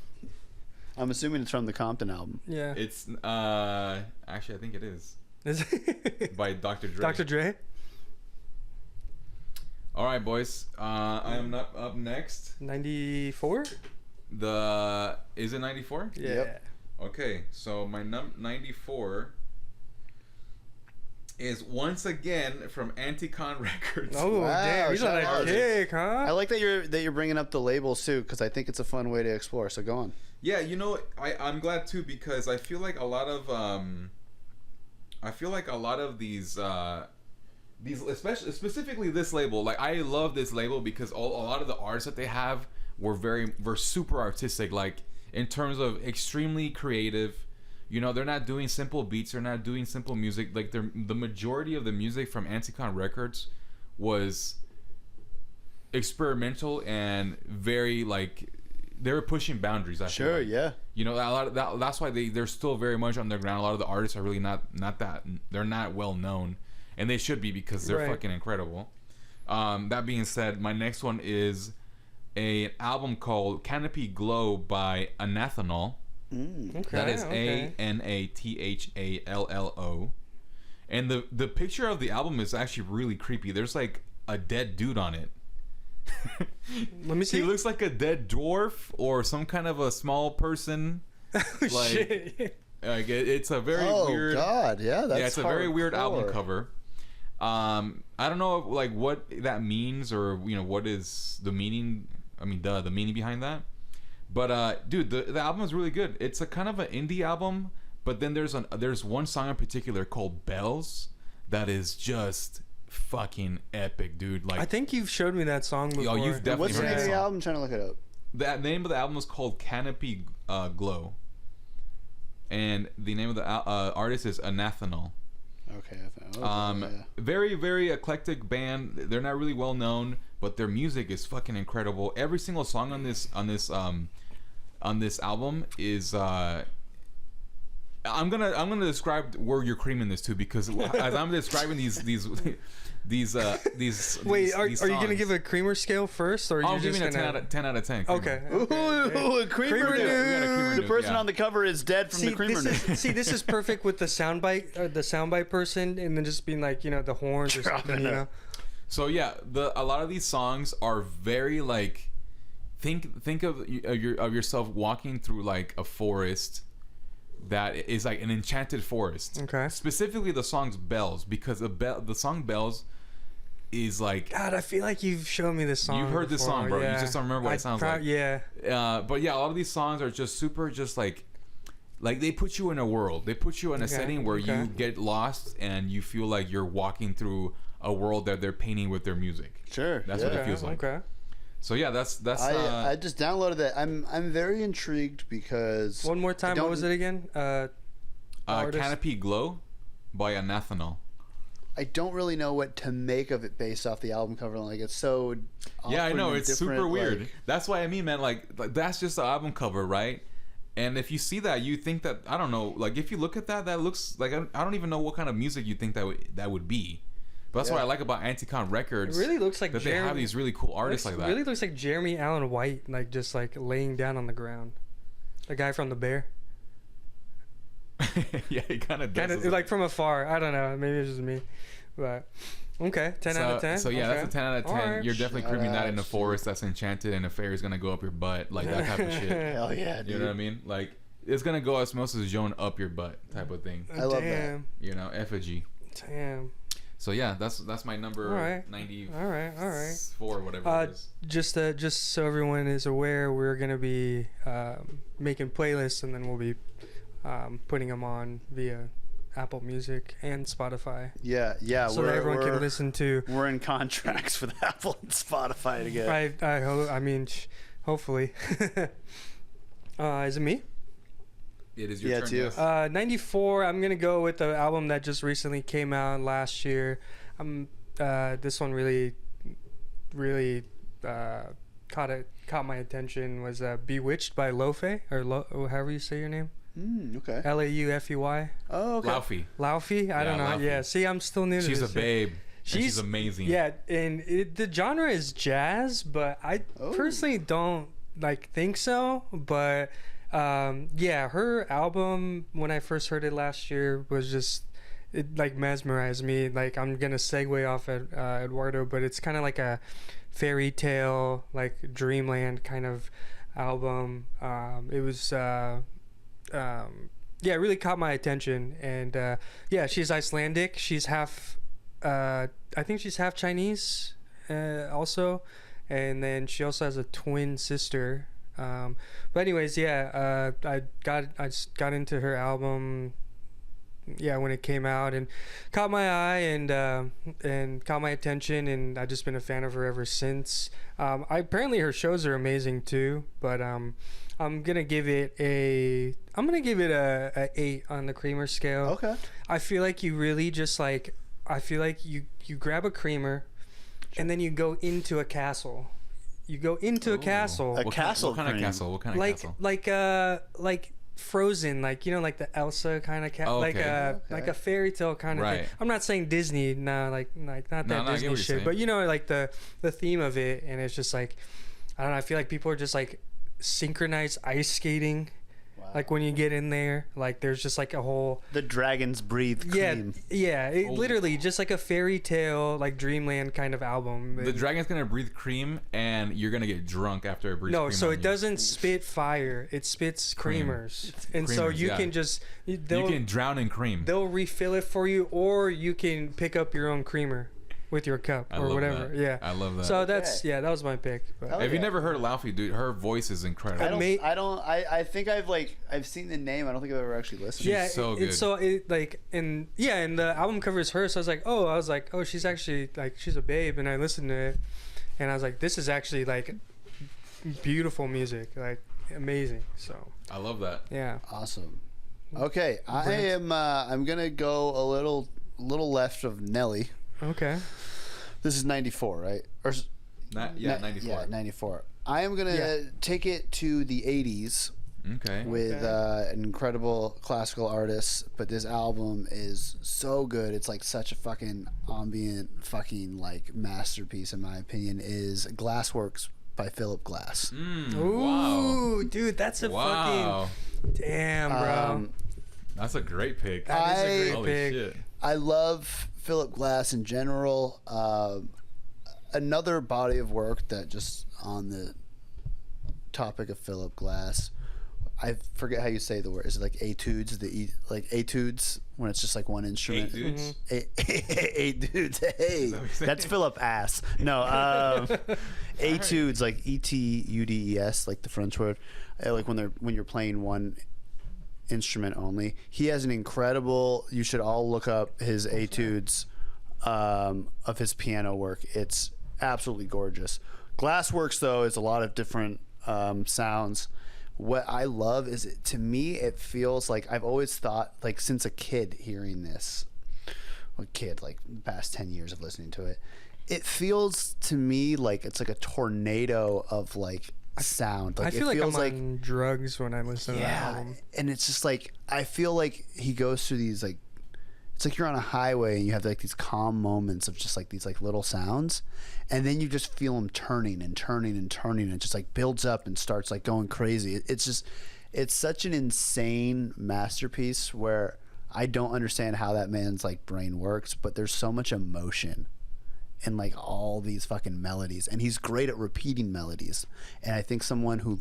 I'm assuming it's from the Compton album. Yeah. It's actually I think it is. Is it? By Dr. Dre. Dr. Dre? All right, boys. I am up next. 94. Is it 94? Yeah. Yep. Okay, so my 94 is once again from Anticon Records. Oh, wow, damn! He's on a kick, huh? I like that you're bringing up the labels too, because I think it's a fun way to explore. So go on. Yeah, you know, I'm glad too, because I feel like a lot of these especially specifically this label, like I love this label because a lot of the artists that they have were super artistic, like in terms of extremely creative. You know, they're not doing simple beats, they're not doing simple music. Like the majority of the music from Anticon Records was experimental and very like they were pushing boundaries. I feel like. Yeah. You know, that's why they're still very much underground. A lot of the artists are really not that they're not well known, and they should be because they're fucking incredible. That being said, my next one is an album called Canopy Glow by Anathallo. That is Anathallo, and the picture of the album is actually really creepy. There's like a dead dude on it. Let me see. He looks like a dead dwarf or some kind of a small person. Shit. Like it's a very weird. Oh God, yeah, that's it's a very weird album cover. I don't know like what that means or you know what is the meaning. I mean, the meaning behind that. But dude, the album is really good. It's a kind of an indie album, but then there's one song in particular called Bells that is just fucking epic, dude. Like I think you've showed me that song before. Oh, you've definitely What's the name of the album? I'm trying to look it up. The name of the album is called Canopy Glow, and the name of the artist is Anathallo. Okay. Very, very eclectic band. They're not really well known, but their music is fucking incredible. Every single song on this album is. I'm gonna describe where you're creaming this to because as I'm describing these. Wait, are you gonna give a creamer scale first, or I'm giving a 10 out of 10. Okay. Ooh, a creamer dude. The person on the cover is dead from the creamer dude. This is perfect with the soundbite person, and then just being like, you know, the horns or something, you know. So yeah, a lot of these songs are very like, think of yourself walking through like a forest. That is like an enchanted forest. Okay. Specifically, the song's Bells, because the song Bells is like. God, I feel like you've shown me this song. You've heard this song, bro. Yeah. You just don't remember what it sounds like. Yeah. But yeah, a lot of these songs are just super, just like they put you in a world. They put you in a setting where you get lost and you feel like you're walking through a world that they're painting with their music. Sure. That's what it feels like. Okay. So yeah, that's. I just downloaded that. I'm very intrigued because. One more time. What was it again? Canopy Glow by Anathallo. I don't really know what to make of it based off the album cover. Like it's so. Yeah, I know it's super weird. Like, that's what I mean, man. Like that's just the album cover, right? And if you see that, you think that I don't know. Like if you look at that looks like I don't even know what kind of music you think that would be. But that's what I like about Anticon Records. It really looks like they have these really cool artists like that. It really looks like Jeremy Allen White, like just like laying down on the ground. The guy from The Bear. Yeah, he kind of does. Kind of like from afar. I don't know. Maybe it's just me. But okay, 10 out of 10. So yeah, that's a 10 out of 10. Right. You're definitely creaming that in a forest that's enchanted and a fairy's gonna go up your butt, like that type of shit. Hell yeah, dude. You know what I mean? Like it's gonna go osmosis Joan up your butt type of thing. I love that. You know, effigy. Damn. So yeah, that's my number 90. All right. 4 whatever it is. Just so everyone is aware, we're gonna be making playlists, and then we'll be putting them on via Apple Music and Spotify. Yeah. So that everyone can listen to. We're in contracts with Apple and Spotify together. I hope. I mean, hopefully. Is it me? It is your turn. It's you. 94. I'm gonna go with the album that just recently came out last year. This one really caught my attention. Was Bewitched by Laufey, or however you say your name. Okay. Laufey. Oh, okay. Laufey. I don't know. Laufey. Yeah. See, I'm still new to this. She's a babe. She's amazing. Yeah, and the genre is jazz, but I personally don't think so. But yeah, her album when I first heard it last year was just it like mesmerized me. Like I'm gonna segue off at Eduardo, but it's kind of like a fairy tale, like dreamland kind of album. It was it really caught my attention. And she's Icelandic. She's half I think she's half Chinese also, and then she also has a twin sister. But anyways, I just got into her album when it came out, and caught my eye and caught my attention, and I've just been a fan of her ever since. Apparently her shows are amazing too, but I'm gonna give it a 8 on the creamer scale. Okay. I feel like you really just like, I feel like you grab a creamer and then you go into a castle. You go into a castle. A castle. What kind of castle? What kind of castle? Like Frozen, like, you know, like the Elsa kind of like a fairy tale kind of thing. I'm not saying Disney, like not that Disney shit, but you know, like the theme of it, and it's just like, I don't know, I feel like people are just like synchronized ice skating. Like when you get in there, like there's just like a whole... The dragons breathe cream. Yeah, literally just like a fairy tale, like dreamland kind of album. The dragon's gonna breathe cream, and you're gonna get drunk after it breathes cream. No, so it doesn't spit fire; it spits creamers, and so you can just you can drown in cream. They'll refill it for you, or you can pick up your own creamer with your cup or whatever. That. Yeah, I love that. So that's that was my pick. But. Have you never heard of Laufey, dude? Her voice is incredible. I think I've seen the name. I don't think I've ever actually listened. Yeah, she's so good. So it like and the album cover is her. So I was like, oh, she's actually like, she's a babe, and I listened to it, and I was like, this is actually like beautiful music, like amazing. So I love that. Yeah. Awesome. Okay, I'm gonna go a little left of Nelly. Okay. This is 94, right? Or 94. Yeah, 94. I am going to take it to the 80s. Okay. With an incredible classical artist, but this album is so good. It's like such a fucking ambient fucking like masterpiece, in my opinion, is Glassworks by Philip Glass. Ooh, wow. Dude, that's a fucking... Damn, bro. That's a great pick. That is a great pick. Shit. I love Philip Glass in general. Another body of work that, just on the topic of Philip Glass, I forget how you say the word. Is it like etudes? Like etudes when it's just like one instrument. 8 dudes. Mm-hmm. Eight dudes. Hey, that's Philip Ass. No, etudes, like etudes, like the French word. Like when you're playing one instrument only. He has an incredible, you should all look up his etudes of his piano work. It's absolutely gorgeous. Glassworks, though, is a lot of different sounds. What I love is, to me, it feels like, I've always thought, like, since a kid hearing this, like the past 10 years of listening to it, it feels to me like it's like a tornado of like sound. Like, I feel like I'm on drugs when I listen to that album. And it's just like, I feel like he goes through these like, it's like you're on a highway and you have like these calm moments of just like these like little sounds, and then you just feel him turning and turning and turning, and it just like builds up and starts like going crazy. It's such an insane masterpiece where I don't understand how that man's like brain works, but there's so much emotion and like all these fucking melodies, and he's great at repeating melodies. And I think someone who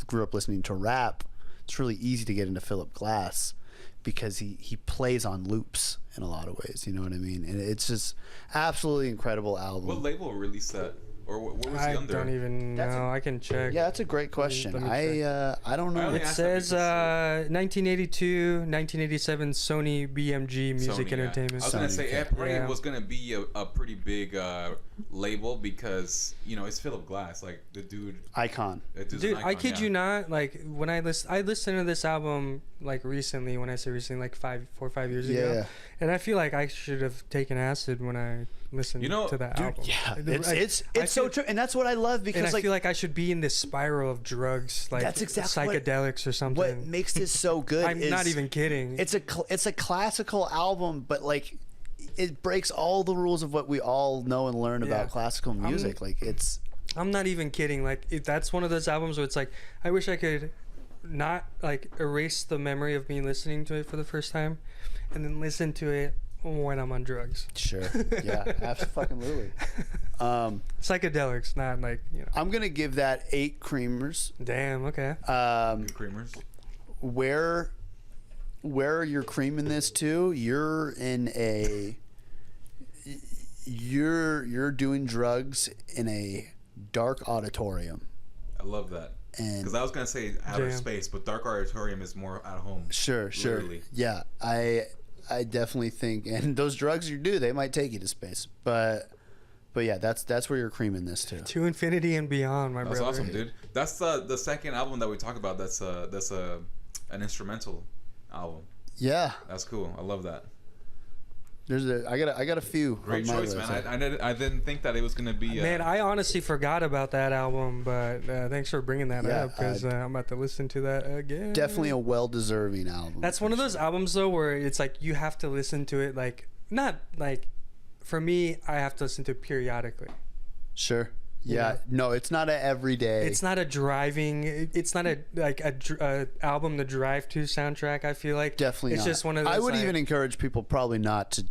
grew up listening to rap, it's really easy to get into Philip Glass because he plays on loops in a lot of ways, you know what I mean? And it's just absolutely incredible album. What label released that? Or what was he under? I don't even know. I can check. Yeah, that's a great question. I don't know. It says 1982, 1987 Sony BMG Music Entertainment. I was gonna say it was gonna be a pretty big label because, you know, it's Philip Glass, like the dude icon. Dude, I kid you not. Like when I listened to this album like recently. When I say recently, like 4 or 5 years ago. And I feel like I should have taken acid when I listened to that album. Yeah, it's so true, and that's what I love, because I feel like I should be in this spiral of drugs, like that's exactly psychedelics or something. What makes this so good? I'm not even kidding. It's a classical album, but like it breaks all the rules of what we all know and learn about classical music. I'm not even kidding. Like that's one of those albums where it's like, I wish I could not like erase the memory of me listening to it for the first time, and then listen to it when I'm on drugs. Sure. Yeah, absolutely. Psychedelics, not like, you know. I'm going to give that 8 creamers. Damn, okay. Creamers. Where you're creaming this to, you're doing drugs in a dark auditorium. I love that. Because I was going to say outer space, but dark auditorium is more at home. Sure. Literally. Yeah, I definitely think, and those drugs you do, they might take you to space. But yeah, that's where you're creaming this to infinity and beyond, my brother. That's awesome, dude. That's the second album that we talk about. That's an instrumental album. Yeah, that's cool. I love that. I got a few. Great choice, man. I didn't think that it was gonna be. Man, I honestly forgot about that album, but thanks for bringing that up because I'm about to listen to that again. Definitely a well-deserving album. That's one of those albums though where it's like you have to listen to it like not like. For me, I have to listen to it periodically. Sure. Yeah. No, it's not a everyday. It's not a driving. It's not a album to drive to soundtrack. I feel like definitely. It's not. Just one of those. I would even encourage people probably not to.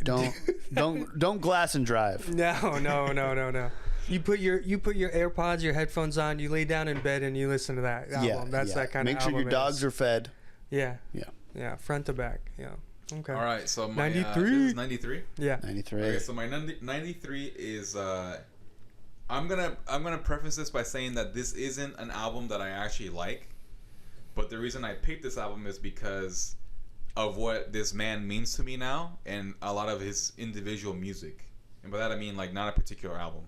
Don't glass and drive. No. You put your AirPods, your headphones on. You lay down in bed and you listen to that album. That's that kind of. Make sure your dogs are fed. Yeah. Front to back. Yeah. Okay. All right, so my 93. This is 93. Yeah, 93. Okay, so my 93 is I'm gonna preface this by saying that this isn't an album that I actually like, but the reason I picked this album is because of what this man means to me now and a lot of his individual music, and by that I mean like not a particular album.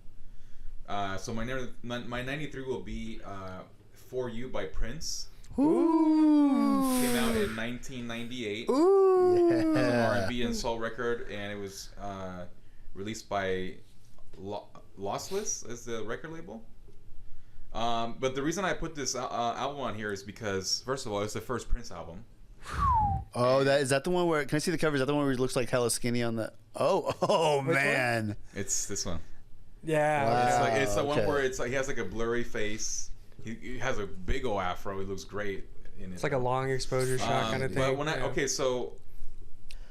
So my 93 will be "For You" by Prince. Ooh. Came out in 1998. Ooh. It's an R&B and soul record, and it was released by Lossless as the record label. But the reason I put this album on here is because, first of all, it's the first Prince album. Oh, is that the one where? Can I see the cover? Is that the one where he looks like hella skinny on the? Oh man! One? It's this one. Yeah. Wow. It's the one where it's like he has like a blurry face. He has a big old afro. He looks great in it. It's like a long exposure shot kind of thing. But so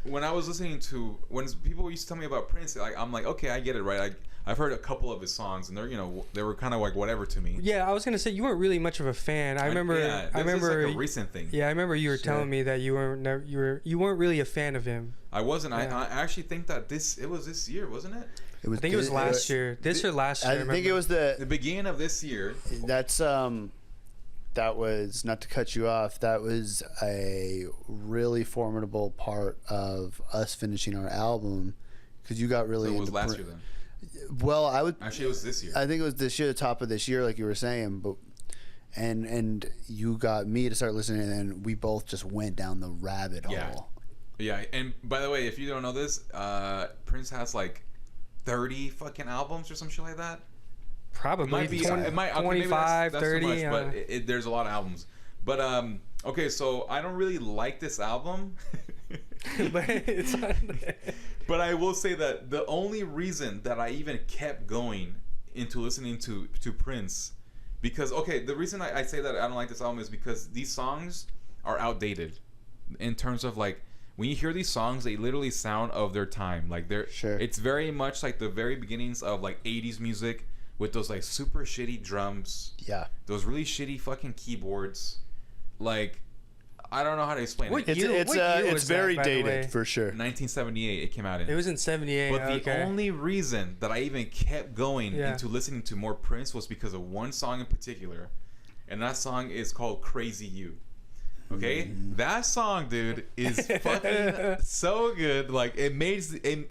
when I was listening to when people used to tell me about Prince, I'm like, okay, I get it, right? I've heard a couple of his songs, and they were kind of like whatever to me. Yeah, I was gonna say you weren't really much of a fan. I remember. This is like a recent thing. Yeah, I remember you were telling me that you weren't really a fan of him. I wasn't. Yeah. I actually think that it was this year, wasn't it? I think it was last year. This or last year. I think it was the beginning of this year. That's that was, not to cut you off, that was a really formidable part of us finishing our album because you got really. So it was last year then. Well, I would actually it was this year. I think it was this year, the top of this year, like you were saying, but and you got me to start listening, and we both just went down the rabbit hole. Yeah, and by the way, if you don't know this, Prince has like 30 fucking albums or some shit like that. Probably. It might 25, that's 30. Too much, but there's a lot of albums. But okay, so I don't really like this album. But I will say that the only reason that I even kept going into listening to Prince, because the reason I say that I don't like this album is because these songs are outdated in terms of like when you hear these songs, they literally sound of their time. Like it's very much like the very beginnings of like 80s music with those like super shitty drums. Yeah. Those really shitty fucking keyboards. Like, I don't know how to explain it. It's very dated for sure. 1978 it came out in. It was in 78. But the only reason that I even kept going into listening to more Prince was because of one song in particular. And that song is called Crazy You. Okay? That song, dude, is fucking so good. Like,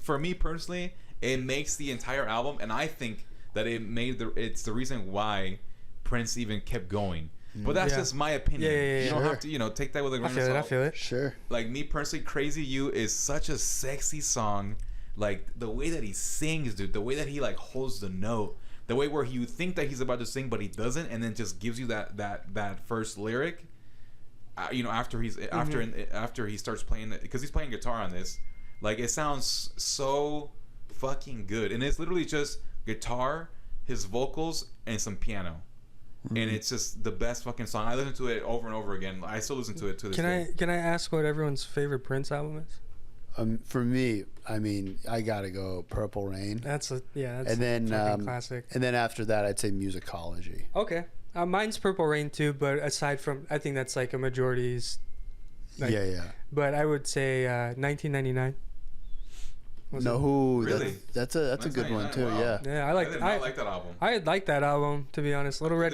for me personally, it makes the entire album, and I think that it's the reason why Prince even kept going. But that's just my opinion. You don't have to, take that with a grain of salt. I feel it. Sure. Like, me personally, Crazy You is such a sexy song. Like, the way that he sings, dude, the way that he, like, holds the note, the way where you think that he's about to sing, but he doesn't, and then just gives you that first lyric. After he starts playing, because he's playing guitar on this, like, it sounds so fucking good, and it's literally just guitar, his vocals, and some piano, and it's just the best fucking song. I listen to it over and over again. I still listen to it to this day. Can I ask what everyone's favorite Prince album is? For me, I mean, I gotta go Purple Rain. That's a classic. And then after that, I'd say Musicology. Okay, mine's Purple Rain too. But aside from, I think that's like a majority's. Like, yeah. But I would say 1999. Really? That's a good one too. Wow. Yeah. I like that album. I like that album, to be honest. Little Red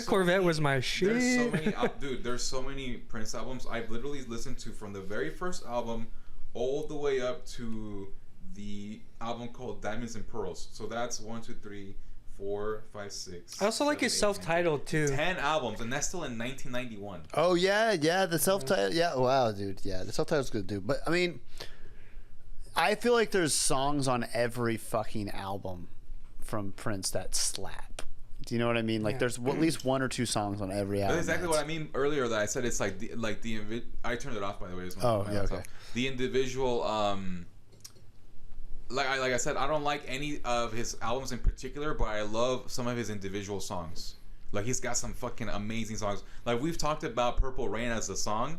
Corvette was my shit. There's so many, there's so many Prince albums. I've literally listened to from the very first album all the way up to the album called Diamonds and Pearls. So that's 1, 2, 3, 4, 5, 6. I also like his self-titled too. 10 albums, and that's still in 1991. Oh yeah, the self-titled. Yeah, wow, dude. Yeah, the self-titled's good, dude. But I mean, I feel like there's songs on every fucking album from Prince that slap. Do you know what I mean? Like, there's at least 1 or 2 songs on every album. That's exactly what I mean earlier. That I said it's like the I turned it off, by the way. Okay. The individual, like I said, I don't like any of his albums in particular, but I love some of his individual songs. Like, he's got some fucking amazing songs. Like, we've talked about Purple Rain as a song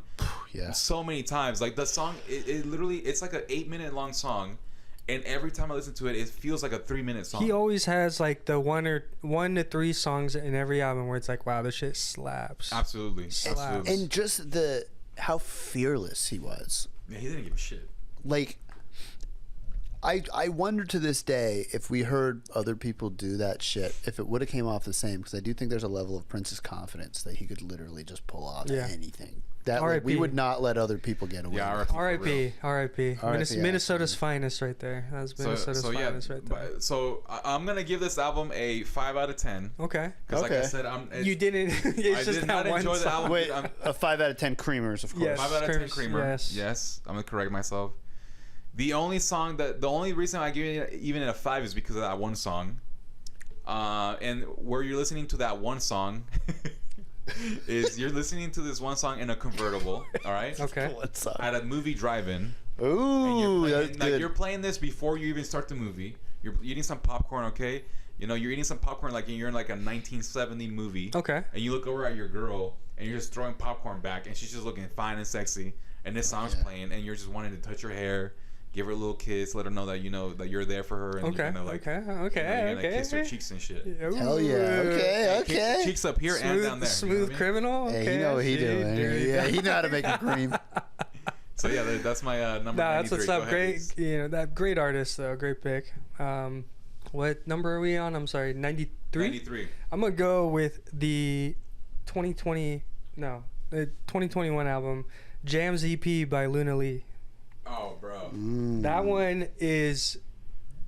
so many times. Like, the song, it literally, it's like an 8-minute long song. And every time I listen to it, it feels like a 3-minute song. He always has like the 1 to 3 songs in every album where it's like, wow, this shit slaps. Absolutely. Slaps. And just how fearless he was. Yeah, he didn't give a shit. Like, I wonder to this day if we heard other people do that shit, if it would have came off the same, because I do think there's a level of Prince's confidence that he could literally just pull off anything. That like, we would not let other people get away. Yeah, R.I.P. Minnesota's finest right there. That's Minnesota's finest right there. So I'm gonna give this album a 5 out of 10. Okay. Because like I said, you didn't. I did not enjoy the album. Wait, a 5 out of 10 creamers, of course. Yes, 5 out of 10 creamer. Yes. I'm gonna correct myself. The only reason I give it even a 5 is because of that one song. And where you're listening to that one song. Is you're listening to this one song in a convertible, all right? Okay. At a movie drive-in. Ooh, that's good. You're playing this before you even start the movie. You're eating some popcorn, okay? You know, you're eating some popcorn like you're in like a 1970 movie. Okay. And you look over at your girl, and you're just throwing popcorn back, and she's just looking fine and sexy. And this song's playing, and you're just wanting to touch her hair, give her a little kiss, let her know that you know that you're there for her, and you're gonna kiss her cheeks and shit. Hell yeah! Okay. Cheeks up here and down there. Smooth criminal. Hey, you know what he doing? Yeah, he know how to make a cream. So yeah, that's my number. That's what's up. Great, great artist though. Great pick. What number are we on? I'm sorry, 93. 93. I'm gonna go with the 2021 album, Jams EP by Luna Lee. Oh, bro. That one is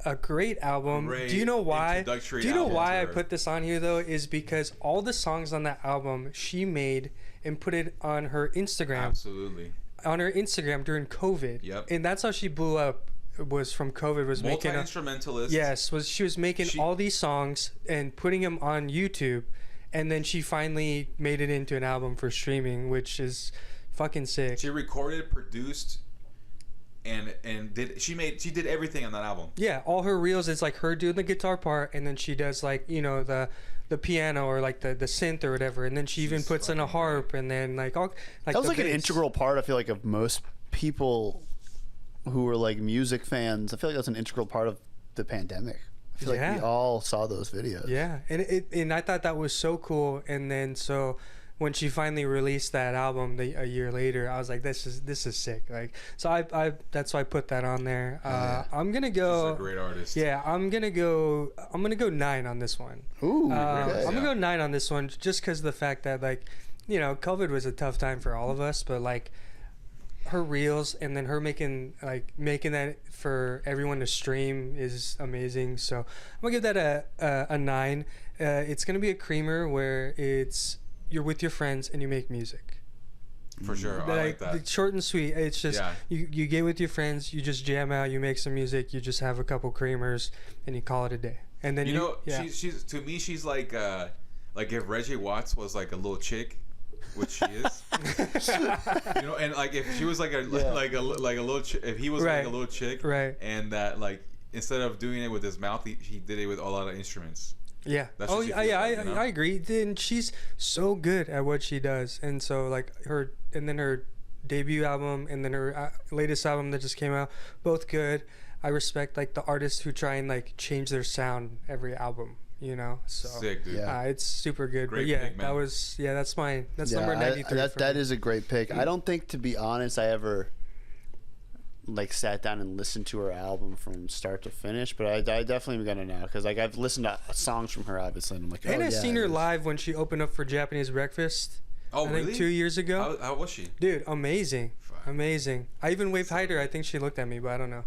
a great album. Do you know why? I put this on here though? Is because all the songs on that album she made and put it on her Instagram. Absolutely. On her Instagram during COVID. Yep. And that's how she blew up. Was from COVID. Was making multi-instrumentalist. Yes. She was making all these songs and putting them on YouTube, and then she finally made it into an album for streaming, which is fucking sick. She recorded, produced. And she did everything on that album. Yeah, all her reels, it's like her doing the guitar part, and then she does like the piano or like the synth or whatever, and then she even puts in a harp, and then like all like that was like an integral part. I feel like of most people who were like music fans. I feel like that's an integral part of the pandemic. I feel like we all saw those videos. Yeah, and I thought that was so cool. And then so when she finally released that album a year later, I was like, this is sick. Like, so I that's why I put that on there. I'm gonna go. She's a great artist. Yeah, I'm gonna go 9 on this one. Ooh, I'm gonna go 9 on this one just because the fact that like, COVID was a tough time for all of us, but like her reels and then her making that for everyone to stream is amazing. So I'm gonna give that a 9. It's gonna be a creamer where you're with your friends and you make music. For sure. I like that. It's short and sweet. It's just you get with your friends, you just jam out, you make some music, you just have a couple creamers and you call it a day. And then she's to me she's like if Reggie Watts was like a little chick, which she is. And like if she was like a little if he was like a little chick, right? And that like instead of doing it with his mouth, he did it with a lot of instruments. Yeah. I agree. Then she's so good at what she does, and so like her debut album and then her latest album that just came out. Both good. I respect like the artists who try and like change their sound every album. You know, so sick, dude. It's super good. Great but yeah, pick, man. That's number 93. That is a great pick. I don't think, to be honest, I ever like sat down and listened to her album from start to finish, but I definitely am gonna now because like I've listened to songs from her obviously, and I'm like, and I've seen her live when she opened up for Japanese Breakfast. Oh, I really? think 2 years ago. How was she? Dude, amazing, amazing. I even waved hi to her. I think she looked at me, but I don't know.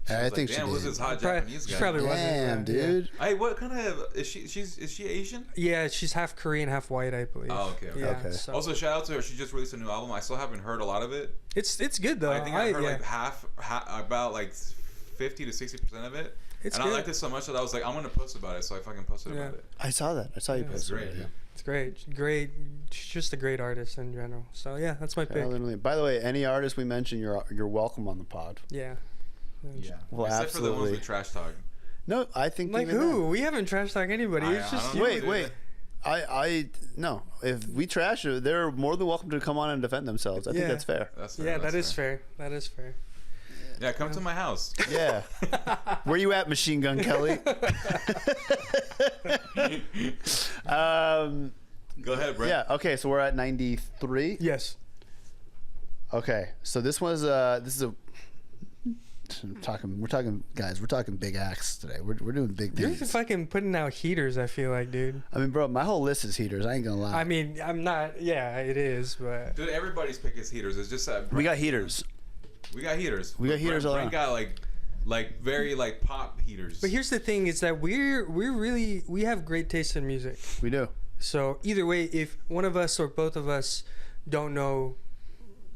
I think she damn, was this hot Japanese guy? She probably wasn't. Damn, dude. Hey, what kind of is she? Is she Asian? Yeah, she's half Korean, half white, I believe. Oh, okay. Yeah, Okay. so. Also, shout out to her. She just released a new album. I still haven't heard a lot of it. It's good though. I think I heard like half, about like 50 to 60% of it. It's and good. I liked it so much that I was like, I'm gonna post about it. So I fucking posted about it. I saw that. I saw you post great, it. dude. It's great. She's just a great artist in general. So yeah, that's my pick. By the way, any artist we mention, you're welcome on the pod. Yeah. Yeah. Well, Except absolutely. for the ones we trash talk. No, I think Like who? We haven't trash talked anybody. It's just Wait. I no. If we trash it, they're more than welcome to come on and defend themselves. I think that's fair. That's fair. Yeah, that is fair. That is fair. Yeah, come to my house. Yeah. Where you at, Machine Gun Kelly? Go ahead, Brent. Yeah. Okay. So we're at 93. Yes. Okay. So this is a. We're talking big acts today. We're doing big You're things. fucking putting out heaters, I feel like, dude. I mean, bro, my whole list is heaters. I ain't gonna lie. I mean, I'm not. Yeah, it is, but Dude, everybody's pick is heaters. It's just that we got heaters. We got heaters. We got heaters all Brent got like very like pop heaters. But here's the thing: is that we have great taste in music. We do. So either way, if one of us or both of us don't know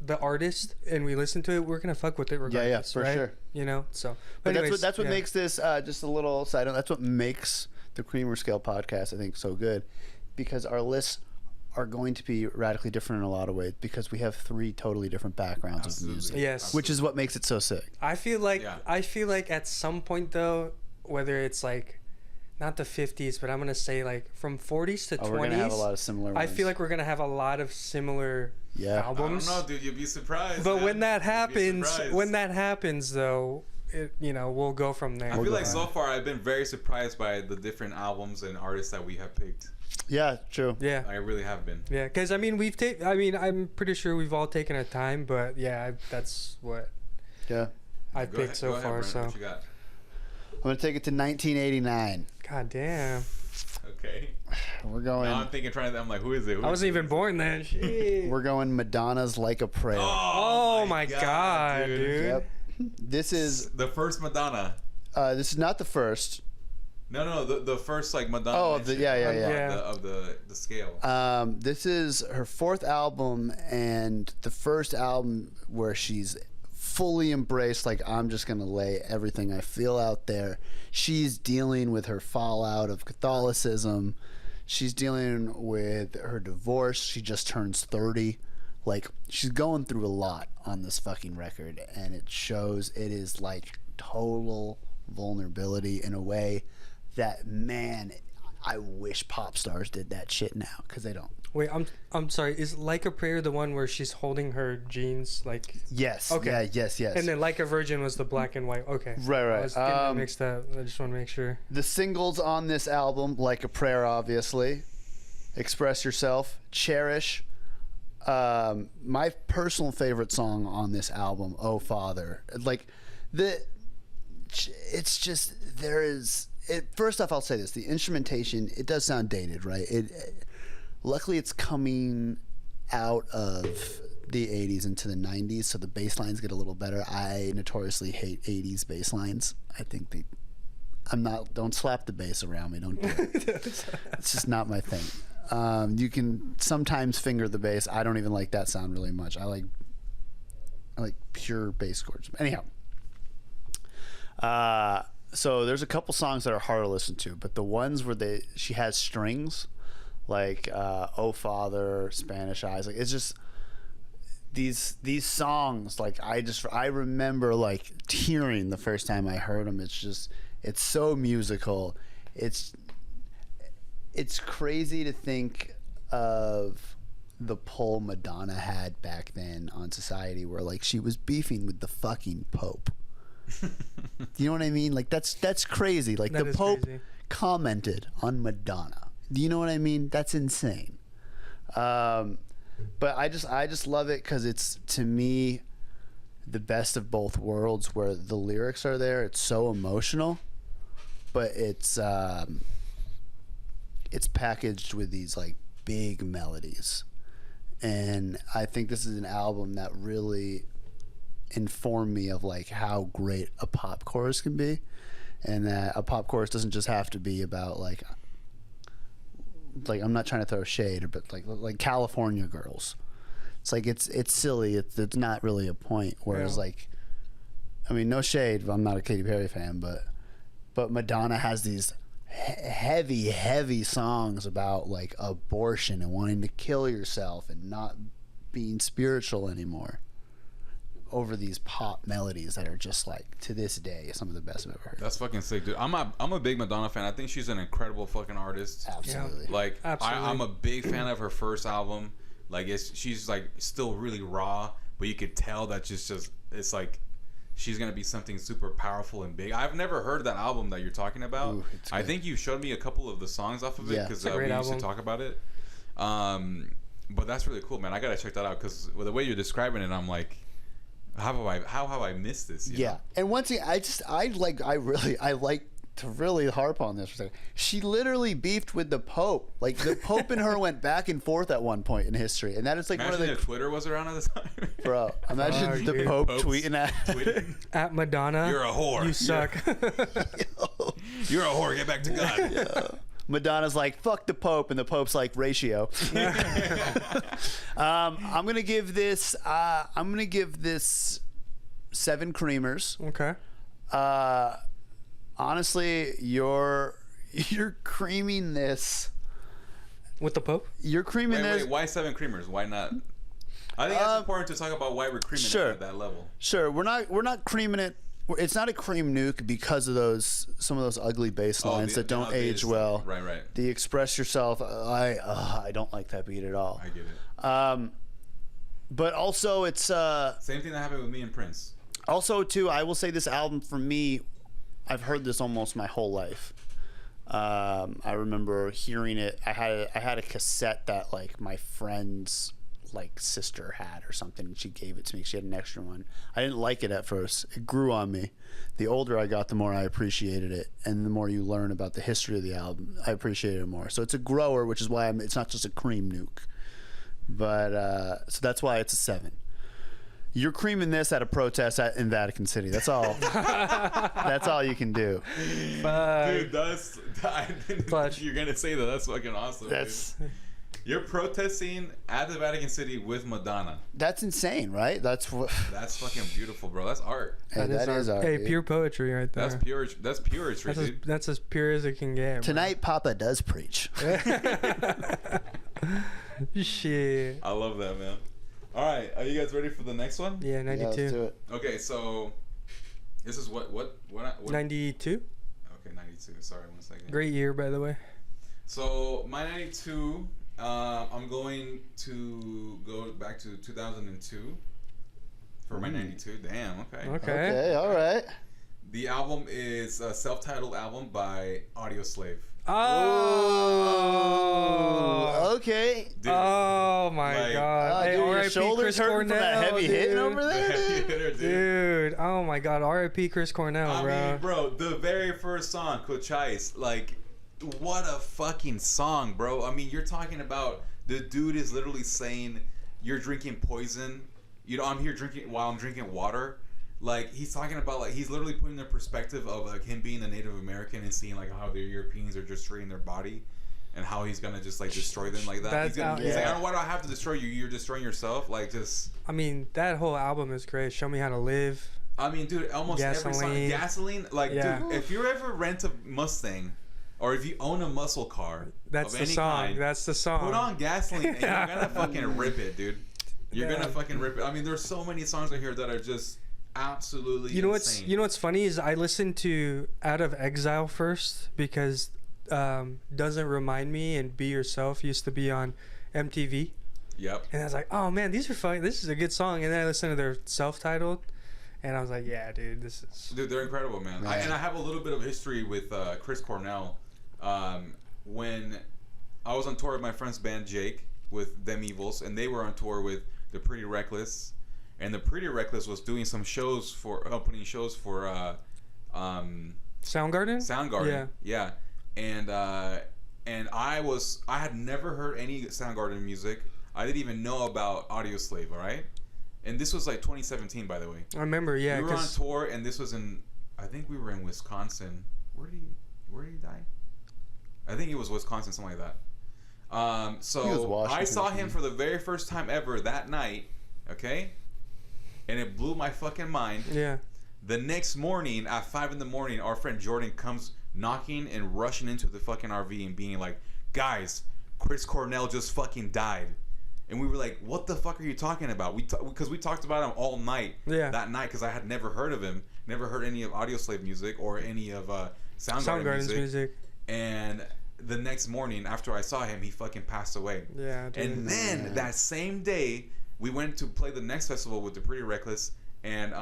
the artist and we listen to it, we're gonna fuck with it regardless. Yeah, for sure. You know, so. But that's what makes this just a little side note. That's what makes the Creamer Scale podcast, I think, so good, because our lists are going to be radically different in a lot of ways because we have 3 totally different backgrounds of music. Yes, which is what makes it so sick. I feel like at some point though, whether it's like not the 50s, but I'm gonna say like from 40s to 20s, we're gonna have a lot of similar ones. I feel like we're gonna have a lot of similar albums. I don't know, dude. You'd be surprised. But when that happens, though, we'll go from there. I feel like so far I've been very surprised by the different albums and artists that we have picked. Yeah, true. Yeah, I really have been. Yeah, because I mean I'm pretty sure we've all taken our time, but yeah, that's what. Yeah. I've picked so far. Brent, so. What you got? I'm gonna take it to 1989. God damn. Okay. We're going. Now I'm like, who is it? I wasn't even born then. Shit. We're going Madonna's "Like a Prayer." Oh my god, dude. Yep. This is the first Madonna. This is not the first. No, the first like Madonna. Oh, of the scale. This is her 4th album and the first album where she's fully embraced, like, I'm just gonna lay everything I feel out there. She's dealing with her fallout of Catholicism. She's dealing with her divorce. She just turns 30. Like, she's going through a lot on this fucking record, and it shows. It is like total vulnerability in a way that, man, I wish pop stars did that shit now, because they don't. Wait, I'm sorry. Is Like a Prayer the one where she's holding her jeans like? Yes. Okay. Yeah, yes. And then Like a Virgin was the black and white. Okay. Right. I was getting that mixed up. I just want to make sure. The singles on this album, Like a Prayer, obviously, Express Yourself, Cherish. My personal favorite song on this album, Oh Father. Like, it's just, there is. First off, I'll say this: the instrumentation, it does sound dated, right? Luckily, it's coming out of the 80s into the 90s, so the bass lines get a little better. I notoriously hate 80s bass lines. I think don't slap the bass around me. Don't do it. It's just not my thing. You can sometimes finger the bass. I don't even like that sound really much. I like pure bass chords. Anyhow. So there's a couple songs that are hard to listen to, but the ones where she has strings, like "Oh Father," "Spanish Eyes," like, it's just these songs. Like, I remember like tearing the first time I heard them. It's so musical. It's crazy to think of the pull Madonna had back then on society, where like she was beefing with the fucking Pope. You know what I mean? Like that's crazy. Like the Pope commented on Madonna. Do you know what I mean? That's insane. But I just love it because it's, to me, the best of both worlds, where the lyrics are there. It's so emotional, but it's packaged with these like big melodies. And I think this is an album that really informed me of like how great a pop chorus can be, and that a pop chorus doesn't just have to be about like I'm not trying to throw shade, but like California Girls. It's like it's silly. It's not really a point. Whereas like, I mean, no shade. I'm not a Katy Perry fan, but Madonna has these heavy songs about like abortion and wanting to kill yourself and not being spiritual anymore, over these pop melodies that are just like, to this day, some of the best I've ever heard. That's fucking sick, dude. I'm a big Madonna fan. I think she's an incredible fucking artist. Absolutely. Like, I'm a big fan of her first album. Like, she's like still really raw, but you could tell that it's like she's gonna be something super powerful and big. I've never heard that album that you're talking about. Ooh, I think you showed me a couple of the songs off of it, because we used to talk about it. But that's really cool, man. I gotta check that out, because with the way you're describing it, I'm like, how have I missed this? You know? And once again, I like to really harp on this for a second. She literally beefed with the Pope. Like, the Pope and her went back and forth at one point in history, and that is like imagine one of the. Twitter was around at the time. Bro, imagine the Pope tweeting at Madonna. You're a whore. You suck. You're a whore. Get back to God. Yeah. Madonna's like, fuck the Pope, and the Pope's like, ratio. I'm gonna give this 7 creamers. Okay. Honestly, you're creaming this with the Pope. You're creaming this. Wait, why 7 creamers? Why not? I think it's important to talk about why we're creaming it at that level. Sure, we're not creaming it. It's not a cream nuke because of some of those ugly bass lines that don't age well. Right. The Express Yourself, I don't like that beat at all. I get it. But also it's same thing that happened with me and Prince. Also, too, I will say this album for me, I've heard this almost my whole life. I remember hearing it. I had a cassette that like my friend's like sister had or something, and she gave it to me. She had an extra one. I didn't like it at first. It grew on me. The older I got, the more I appreciated it, and the more you learn about the history of the album, I appreciate it more. So it's a grower, which is why it's not just a cream nuke. But so that's why it's a 7. You're creaming this at a protest in Vatican City. That's all. That's all you can do. Dude, I didn't think you're gonna say that. That's fucking awesome. Dude. You're protesting at the Vatican City with Madonna. That's insane, right? That's fucking beautiful, bro. That's art. Hey, that is art. Hey, dude. pure poetry right there. That's purity, dude. That's as pure as it can get. Tonight, bro. Papa does preach. Shit. I love that, man. All right, are you guys ready for the next one? Yeah, 92. Yeah, let's do it. Okay, so this is what 92. Okay, 92. Sorry, 1 second. Great year, by the way. So my 92, I'm going to go back to 2002 for my 92. Damn. Okay. All right. The album is a self-titled album by Audioslave. Oh, okay. Dude, oh my God! Hey, your shoulders hurting from that heavy hitting over there, dude. Oh my God! R.I.P. Chris Cornell, bro. I mean, bro, the very first song, Uchis, like, what a fucking song, bro. I mean, you're talking about the dude is literally saying you're drinking poison. You know, I'm here drinking while I'm drinking water. Like, he's talking about, like, he's literally putting the perspective of, like, him being a Native American and seeing, like, how the Europeans are destroying their body and how he's gonna just, like, destroy them like that. He's like, why do I have to destroy you? You're destroying yourself. Like, just... I mean, that whole album is great. Show Me How to Live. I mean, dude, almost every song. Gasoline. Like, dude, if you ever rent a Mustang or if you own a muscle car that's of the any song. kind, That's the song. Put on Gasoline and you're gonna fucking rip it, dude. You're gonna fucking rip it. I mean, there's so many songs right here that are just... absolutely insane. You know what's funny is I listened to Out of Exile first because Doesn't Remind Me and Be Yourself used to be on MTV. Yep. And I was like, oh man, these are fun. This is a good song. And then I listened to their self-titled, and I was like, yeah, dude, this is. Dude, they're incredible, man. Right. And I have a little bit of history with Chris Cornell. When I was on tour with my friend's band Jake with Them Evils, and they were on tour with the Pretty Reckless, and the Pretty Reckless was doing some shows for opening shows for Soundgarden. Yeah. And I had never heard any Soundgarden music. I didn't even know about Audioslave. All right, and this was like 2017, by the way. I remember. Yeah, we were on tour, and this was I think we were in Wisconsin. Where did he die? I think it was Wisconsin, something like that. So I saw him for the very first time ever that night. Okay, and it blew my fucking mind. Yeah. The next morning at 5 a.m, our friend Jordan comes knocking and rushing into the fucking RV and being like, "Guys, Chris Cornell just fucking died." And we were like, "What the fuck are you talking about?" Because we talked about him all night that night, because I had never heard of him, never heard any of Audioslave music or any of Soundgarden's music. And the next morning after I saw him, he fucking passed away. Yeah. Dude. And then that same day, we went to play the next festival with the Pretty Reckless, and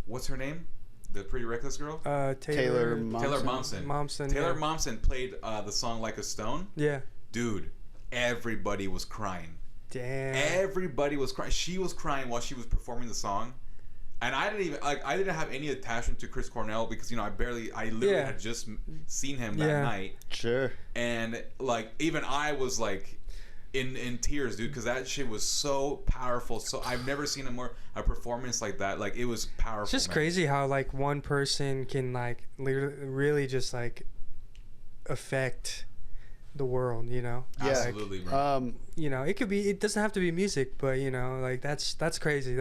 what's her name? The Pretty Reckless girl? Taylor Momsen. Taylor Momsen played the song Like a Stone. Yeah. Dude, everybody was crying. Damn. Everybody was crying. She was crying while she was performing the song. And I didn't have any attachment to Chris Cornell because, I literally had just seen him that night. Sure. And even I was in tears, dude, because that shit was so powerful. So I've never seen a performance like that. It was powerful. It's just crazy how one person can really just affect the world, Yeah, absolutely, bro. It doesn't have to be music, but that's crazy.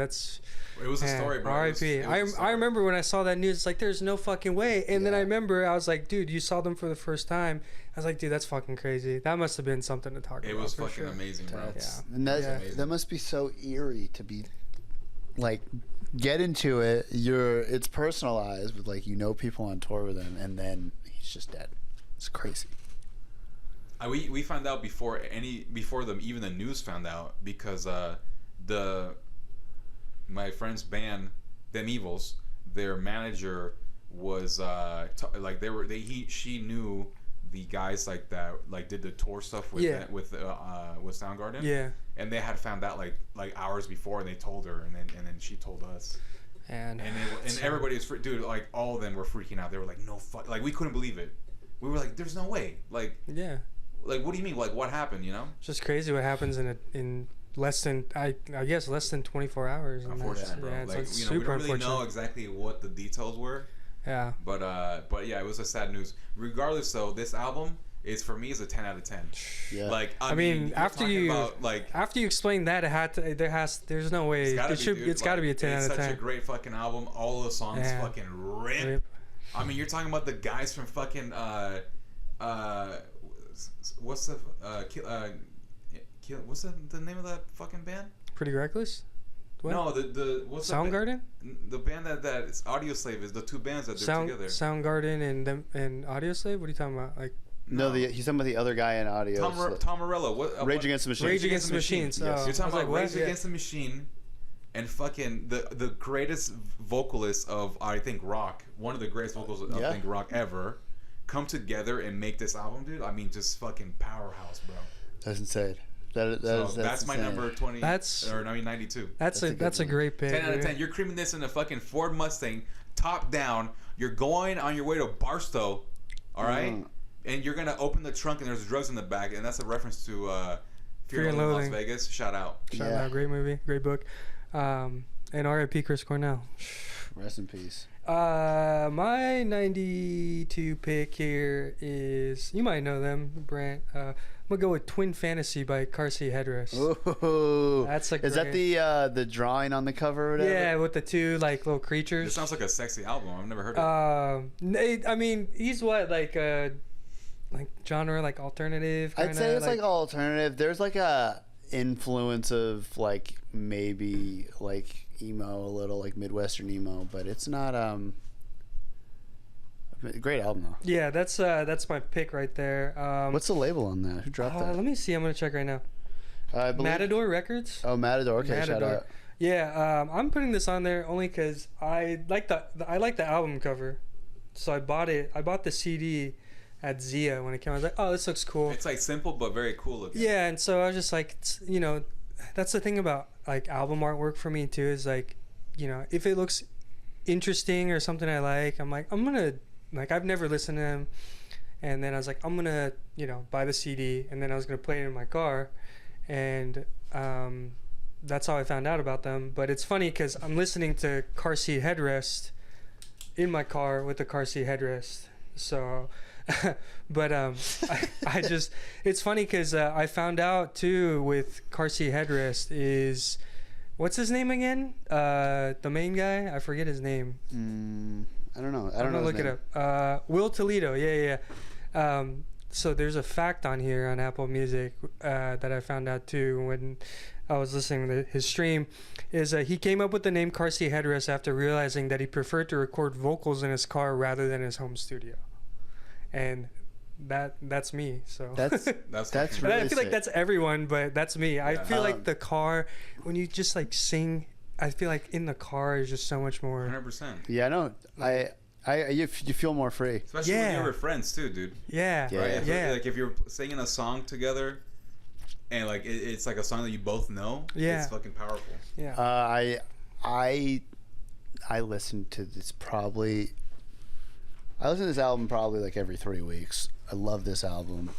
It was a story, bro. R.I.P. I remember when I saw that news, it's there's no fucking way. And then I remember I was like, dude, you saw them for the first time. I was like, dude, that's fucking crazy. That must have been something to talk about. It was fucking amazing, bro. And that must be so eerie to be get into it. It's personalized with people on tour with him, and then he's just dead. It's crazy. We found out before even the news found out, because my friend's band, Them Evils, their manager was she knew the guys that did the tour stuff with Soundgarden. Yeah. And they had found out hours before, and they told her, and then she told us. And everybody was dude, all of them were freaking out. They were like, no fuck, we couldn't believe it. We were like, there's no way. Yeah. What do you mean? What happened? It's just crazy what happens in less than I guess less than 24 hours. Unfortunate, bro. It's we super don't really know exactly what the details were. Yeah. But yeah, it was a sad news. Regardless, though, this album is for me is a 10 out of 10. Yeah. I mean, after you explain that, there's no way it's got to be a 10 out of 10. It's such a great fucking album. All the songs fucking rip. I mean, you're talking about the guys from fucking what's the name of that fucking band? Pretty Reckless? What? No, the what's Soundgarden? The band that it's Audioslave is the two bands that they're together. Soundgarden and Audioslave? What are you talking about? No, he's talking about the other guy in Audio. Tom Morello. Rage Against the Machine. Rage Against the Machine. Yes. You're talking about Rage Against the Machine, and fucking the greatest vocalist of I think rock, one of the greatest vocals of I think rock ever, come together and make this album, dude. I mean, just fucking powerhouse, bro. That's insane. That's my number 20. 92. That's a great pick. 10 out of 10. You're creaming this in a fucking Ford Mustang, top down. You're going on your way to Barstow, all right? And you're gonna open the trunk and there's drugs in the back, and that's a reference to Fear and Loathing in Las Vegas. Shout out. Shout out. Great movie, great book. And R.I.P. Chris Cornell. Rest in peace. My 92 pick here is, you might know them, Brent. I'm gonna go with Twin Fantasy by Carsey Headrest. Oh, that's is that the drawing on the cover or whatever? Yeah, with the two little creatures. It sounds like a sexy album. I've never heard of it. I mean, he's what genre alternative. I'd say it's alternative. There's a influence of maybe emo, a little Midwestern emo, but it's not great album though. Yeah, that's my pick right there. What's the label on that? Who dropped that? Let me see. I'm gonna check right now. Matador Records. Oh, Matador. Okay, Matador. Shout out. Yeah, I'm putting this on there only because I like the album cover, so I bought it. I bought the CD at Zia when it came out. I was like, oh, this looks cool. It's like simple but very cool looking. Yeah, and so I was just like, you know, that's the thing about like album artwork for me too, is like, you know, if it looks interesting or something I like, I'm gonna, like, I've never listened to them, and then I was like, I'm gonna, you know, buy the CD, and then I was gonna play it in my car, and that's how I found out about them. But it's funny because I'm listening to Car Seat Headrest in my car with the car seat headrest, so but I just, it's funny because I found out too with Car Seat Headrest is, what's his name again? The main guy, I forget his name. I don't know. I don't know. Look it up. Will Toledo. Yeah. So there's a fact on here on Apple Music that I found out too when I was listening to his stream, is he came up with the name Car Seat Headrest after realizing that he preferred to record vocals in his car rather than his home studio. And that's me. So that's really I feel sick. like that's everyone, but that's me. I feel like the car, when you just like sing, I feel like in the car is just so much more. 100%. Yeah, no, you feel more free. Especially when you're with friends too, dude. Yeah. Right? Like if you're singing a song together, and like it's like a song that you both know. Yeah. It's fucking powerful. Yeah. I listen to this I listen to this album probably like every 3 weeks. I love this album.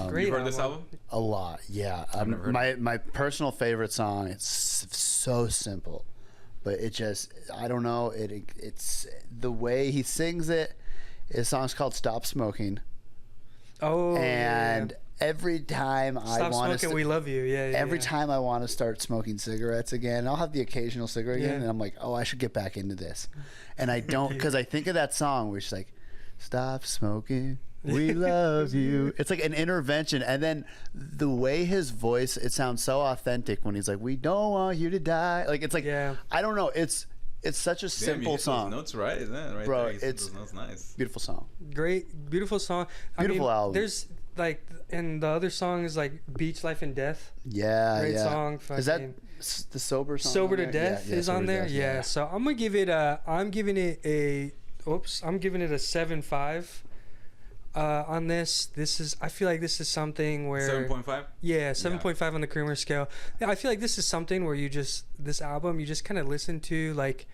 Great. You've heard this album? A lot, yeah. I've never heard my personal favorite song. It's so simple, but it just, I don't know. It's the way he sings it. His song's called "Stop Smoking." Oh. And every time I want to, we love you. Yeah. Every time I want to start smoking cigarettes again, I'll have the occasional cigarette again, and I'm like, oh, I should get back into this, and I don't, because I think of that song where she's like, "Stop smoking, we love you." It's like an intervention, and then the way his voice, it sounds so authentic when he's like, "We don't want you to die." Like, it's like, I don't know, it's such a simple song. Those notes right, isn't it? Right, bro. there. It's those notes nice. Beautiful song. Great, beautiful song. Beautiful album. There's like, and the other song is like "Beach Life and Death." Yeah, great song. Is that the sober song? "Sober to Death" is on there. Yeah. So I'm gonna give it I'm giving it a 7.5 on this. I feel like this is something where 7.5. Yeah, 7.5 on the Creamer scale. Yeah, I feel like this is something where this album you just kind of listen to, like,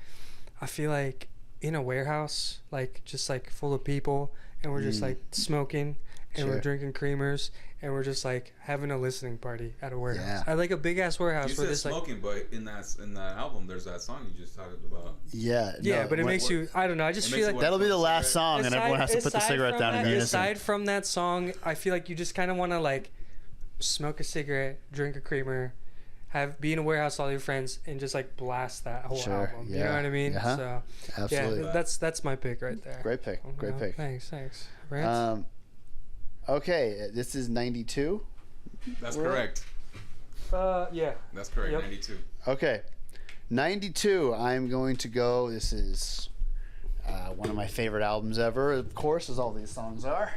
I feel like in a warehouse, like just like full of people, and we're just like smoking and we're drinking creamers and we're just like having a listening party at a warehouse. I like a big ass warehouse. You said smoking, but in that album, there's that song you just talked about. Yeah, but it makes you. I don't know. I just feel like that'll be the last song, and everyone has to put the cigarette down in unison. Aside from that song, I feel like you just kind of want to like smoke a cigarette, drink a creamer, be in a warehouse with all your friends, and just like blast that whole album. You know what I mean? So absolutely. Yeah, that's my pick right there. Great pick. Great pick. Thanks. Rance? Okay, this is 92. That's correct. Yeah. That's correct. 92. Okay, 92. I'm going to go. This is one of my favorite albums ever, of course, as all these songs are.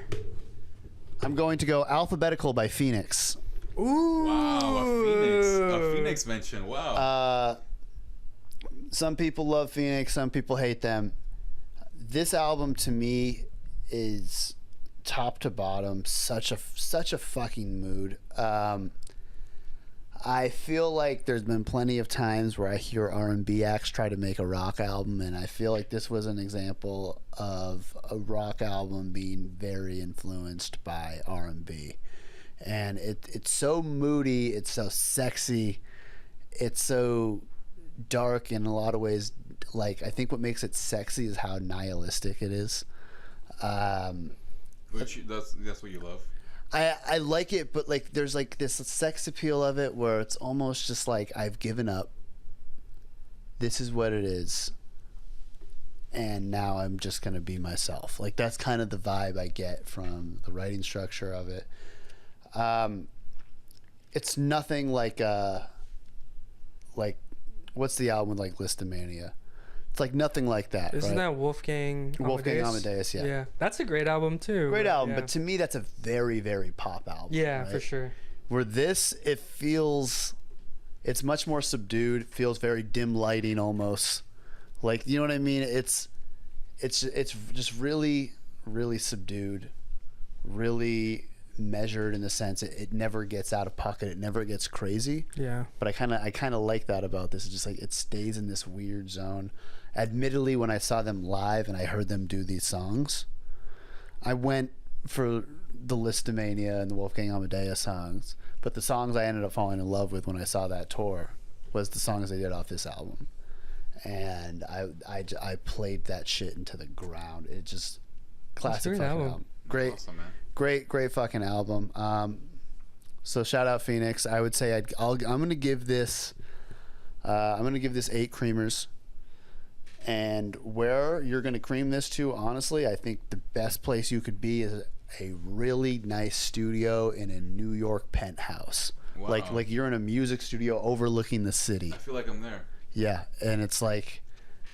I'm going to go "Alphabetical" by Phoenix. Ooh. Wow, a Phoenix mention. Wow. Some people love Phoenix. Some people hate them. This album to me is top to bottom such a fucking mood. I feel like there's been plenty of times where I hear R&B acts try to make a rock album, and I feel like this was an example of a rock album being very influenced by R&B. And it's so moody, it's so sexy, it's so dark in a lot of ways. Like, I think what makes it sexy is how nihilistic it is. Which that's what you love. I like it, but like there's like this sex appeal of it where it's almost just like, I've given up. This is what it is. And now I'm just gonna be myself. Like, that's kind of the vibe I get from the writing structure of it. It's nothing like what's the album with like Listomania? It's like nothing like that. Isn't that Wolfgang Amadeus? Yeah, that's a great album too. Great album, but to me that's a very, very pop album. Yeah, right? For sure. Where this, it's much more subdued. Feels very dim lighting almost. Like, you know what I mean? It's just really, really subdued, really measured in the sense it never gets out of pocket. It never gets crazy. Yeah. But I kind of like that about this. It's just like it stays in this weird zone. Admittedly, when I saw them live and I heard them do these songs, I went for the Listomania and the Wolfgang Amadeus songs. But the songs I ended up falling in love with when I saw that tour was the songs they did off this album. And I played that shit into the ground. It just classic fucking album. Great, awesome, man. Great fucking album. So shout out Phoenix. I would say I'm gonna give this 8 creamers. And where you're gonna cream this to, honestly, I think the best place you could be is a really nice studio in a New York penthouse. Wow. Like you're in a music studio overlooking the city. I feel like I'm there. Yeah, and it's like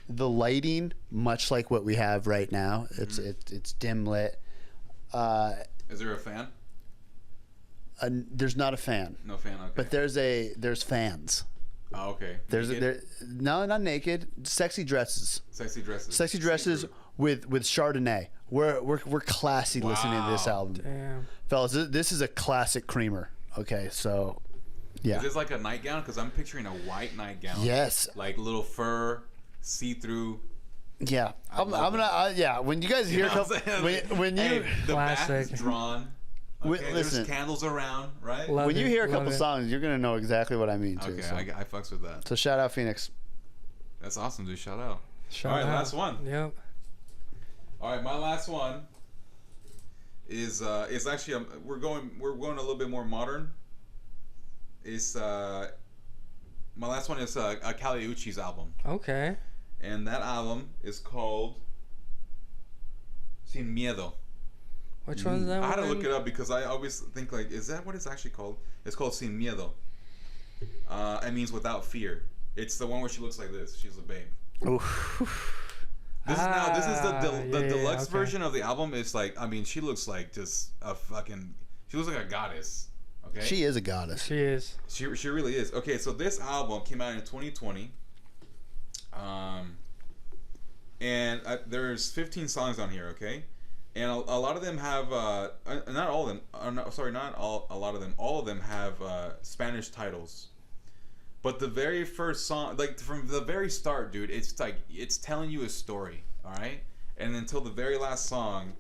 the lighting, much like what we have right now. It's dim lit. Is there a fan? There's not a fan. No fan. Okay. But there's fans. Oh, okay. No, not naked. Sexy dresses. Sexy dresses with Chardonnay. We're classy listening to this album. Damn. Fellas, this is a classic creamer. Okay, so yeah. Is this like a nightgown? Because I'm picturing a white nightgown. Yes. Like little fur, see-through. Yeah. I'm gonna. Yeah. When you guys hear the back is drawn. Okay, listen, there's candles around, right? When you hear a couple songs, you're gonna know exactly what I mean too. Okay, so. I fucks with that. So shout out Phoenix. That's awesome, dude. Shout out. All right, last one. Yep. All right, my last one is actually we're going a little bit more modern. My last one is a Uchis album. Okay. And that album is called Sin Miedo. Which one is that? I had to look it up because I always think like, is that what it's actually called? It's called Sin Miedo. It means without fear. It's the one where she looks like this. She's a babe. Oof. This is the deluxe version of the album. It's like, I mean, she looks like just she looks like a goddess. Okay. She is a goddess. She is. She really is. Okay, so this album came out in 2020. And there's 15 songs on here, okay? And a lot of them have, not all of them, all of them have Spanish titles. But the very first song, like from the very start, dude, it's like, it's telling you a story, all right? And until the very last song,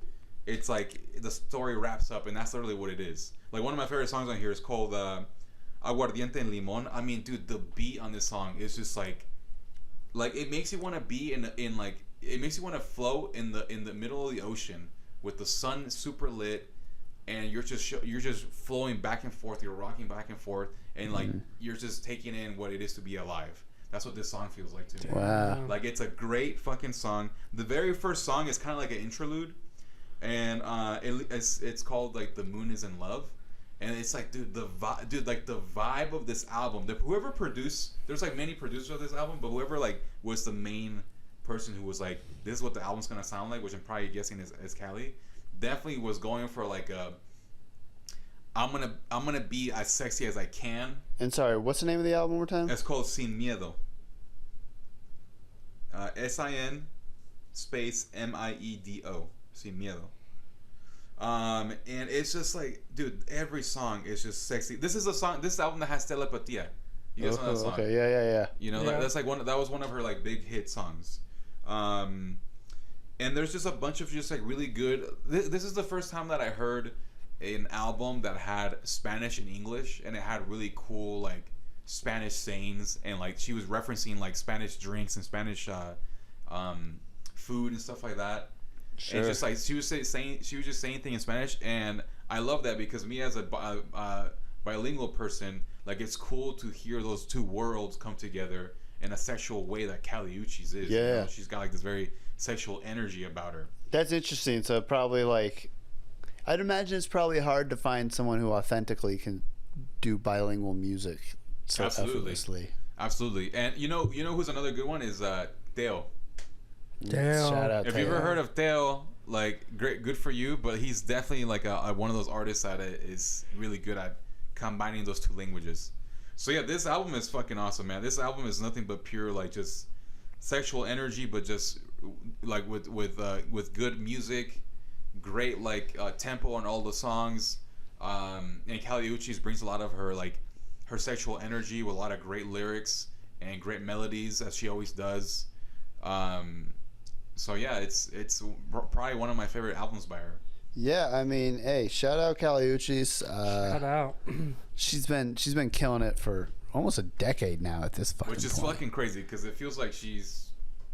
it's like the story wraps up, and that's literally what it is. Like one of my favorite songs on here is called Aguardiente en Limón. I mean, dude, the beat on this song is just like it makes you want to be in like, it makes you want to float in the middle of the ocean with the sun super lit, and you're just flowing back and forth. You're rocking back and forth, and like you're just taking in what it is to be alive. That's what this song feels like to me. Wow. Like it's a great fucking song. The very first song is kind of like an interlude, and it's called like The Moon Is in Love. And it's like, dude, the vibe of this album. Whoever produced, there's like many producers of this album, but whoever like was the main person who was like, this is what the album's gonna sound like, which I'm probably guessing is Cali, definitely was going for like I'm gonna be as sexy as I can. And sorry, what's the name of the album one more time? It's called Sin Miedo. SIN space MIEDO. Sin Miedo. And it's just like, dude, every song is just sexy. This is this album that has Telepatía. You guys know that song? Okay, yeah. You know, that's like that was one of her like big hit songs. And there's just a bunch of just like really good. This is the first time that I heard an album that had Spanish and English, and it had really cool like Spanish sayings, and like she was referencing like Spanish drinks and Spanish food and stuff like that. Sure. And just like she was just saying things in Spanish, and I love that because me as a bilingual person, like it's cool to hear those two worlds come together in a sexual way that Uchis is. Yeah, you know? She's got like this very sexual energy about her. That's interesting. So probably like, I'd imagine it's probably hard to find someone who authentically can do bilingual music so effortlessly. Absolutely. And you know who's another good one is Teo. Damn. Shout out. If you ever heard of Teo, like good for you, but he's definitely like one of those artists that is really good at combining those two languages. So yeah, this album is fucking awesome, man. This album is nothing but pure like just sexual energy, but just like with good music, great like tempo on all the songs. And Kali Uchis brings a lot of her like her sexual energy with a lot of great lyrics and great melodies, as she always does. So yeah, it's probably one of my favorite albums by her. Yeah, I mean, hey, shout out Kali Uchis. Shout out. she's been killing it for almost a decade now at this fucking Which is point. fucking crazy because it feels like she's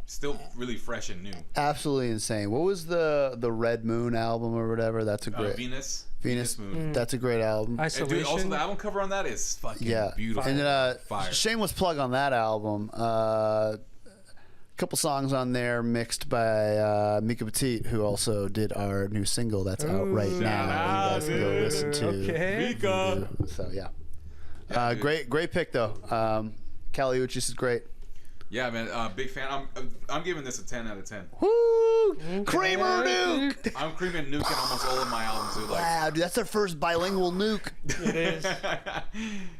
still really fresh and new. Absolutely insane. What was the Red Moon album or whatever? That's a great Venus Moon. That's a great album. Isolation. And dude, also the album cover on that is fucking beautiful. And then fire. Shameless plug on that album. Couple songs on there mixed by Mika Petite, who also did our new single that's out right now. You guys can go listen to. Okay. Mika. So yeah, great pick though. Kali Uchis is great. Yeah, man, big fan. I'm giving this a 10 out of 10. Woo! Creamer Nuke. I'm creaming Nuke in almost all of my albums, dude. Like, wow, dude, that's our first bilingual Nuke. It is.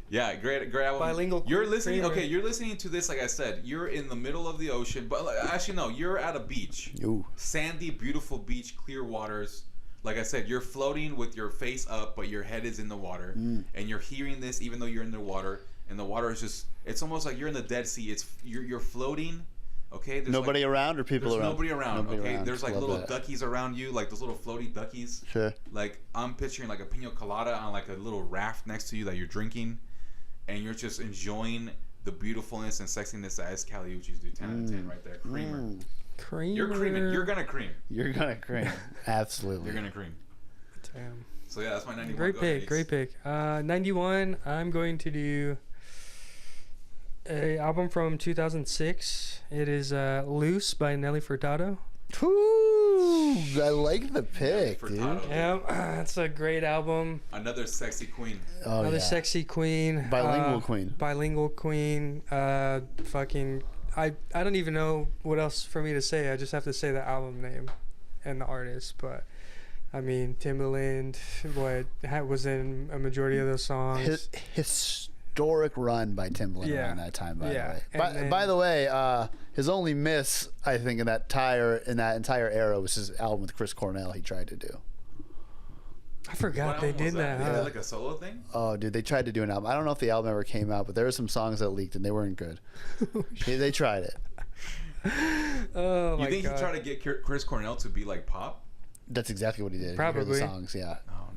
Yeah, great album. Bilingual. You're listening. creamer. Okay, you're listening to this. Like I said, you're in the middle of the ocean, but actually no, you're at a beach. Ooh. Sandy, beautiful beach, clear waters. Like I said, you're floating with your face up, but your head is in the water, and you're hearing this even though you're in the water. And the water is just—it's almost like you're in the Dead Sea. You're floating, okay? There's nobody around or people there's around? Nobody around, okay? Around. There's like Love little that. duckies around you, like those little floaty duckies. Sure. Like I'm picturing like a pina colada on like a little raft next to you that you're drinking, and you're just enjoying the beautifulness and sexiness as Kali Uchis do. 10 out of 10 right there. Creamer. Creamer. You're creaming. You're gonna cream. You're gonna cream. Absolutely. You're gonna cream. Damn. So yeah, that's my 91. Great pick. Great pick. 91. I'm going to do a album from 2006. It is Loose by Nelly Furtado. Ooh, I like the pick, dude. Yeah, it's a great album. Another sexy queen. Oh, Another sexy queen. Bilingual queen. Bilingual queen. Fucking. I don't even know what else for me to say. I just have to say the album name and the artist. But I mean, Timbaland was in a majority of those songs. Historic run by Timbaland around that time, by the way. By the way, his only miss, I think, in that entire era was his album with Chris Cornell he tried to do. I forgot they did that. They did like a solo thing? Oh, dude, they tried to do an album. I don't know if the album ever came out, but there were some songs that leaked and they weren't good. They tried it. Oh my god. You think he tried to get Chris Cornell to be like pop? That's exactly what he did. Probably. The songs, yeah. Oh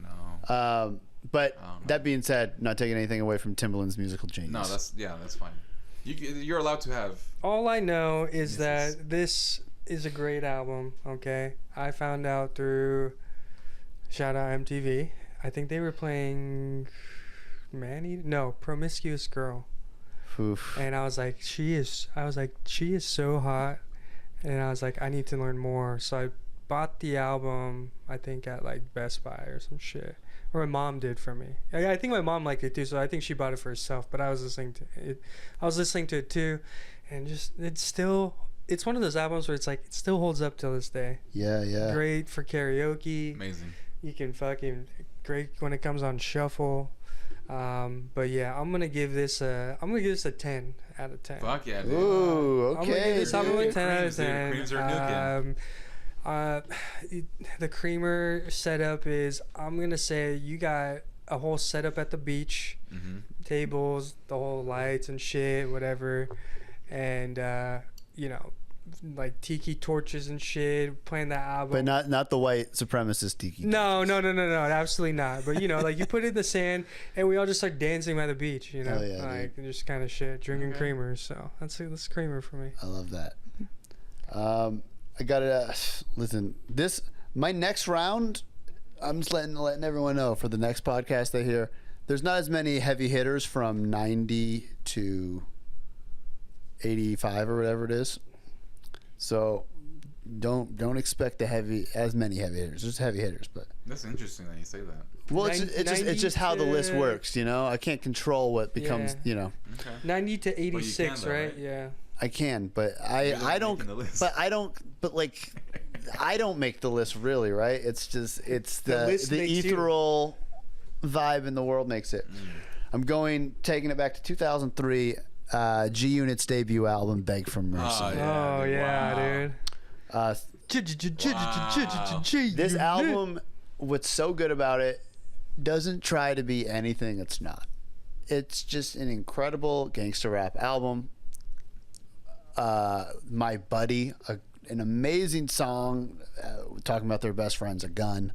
no. But that being said, not taking anything away from Timbaland's musical genius. No, that's fine. You're allowed to have. All I know is that this is a great album. Okay, I found out through shout out MTV. I think they were playing Promiscuous Girl. Oof. And I was like, she is so hot, and I was like, I need to learn more. So I bought the album, I think at like Best Buy or some shit. Or my mom did for me. I think my mom liked it too, so I think she bought it for herself. But I was listening to it. I was listening to it too, and just it's one of those albums where it's like it still holds up till this day. Yeah. Great for karaoke. Amazing. You can fucking great when it comes on shuffle. But yeah, I'm gonna give this a 10 out of 10. Fuck yeah, dude. Ooh, okay. I'm gonna give this album a 10 out of 10. Creams are nuking. The creamer setup is, I'm gonna say you got a whole setup at the beach, tables, the whole lights and shit, whatever, and like tiki torches and shit, playing that album. But not the white supremacist tiki. No, absolutely not. But like you put it in the sand, and we all just start dancing by the beach, Oh, yeah, like just kind of shit, drinking creamers. So that's creamer for me. I love that. I gotta listen. My next round, I'm just letting everyone know for the next podcast they hear. There's not as many heavy hitters from 90 to 85 or whatever it is. So don't expect as many heavy hitters. There's heavy hitters, but that's interesting that you say that. Well, it's just how the list works, I can't control what becomes, Okay. 90 to 86, though, right? Yeah. I can, but I don't I don't make the list really, right? It's just the list makes ethereal vibe in the world makes it. I'm taking it back to 2003. G Unit's debut album, Beg for Mercy. Oh yeah, dude. This album, what's so good about it, doesn't try to be anything it's not. It's just an incredible gangster rap album. My Buddy, an amazing song, talking about their best friends, a gun.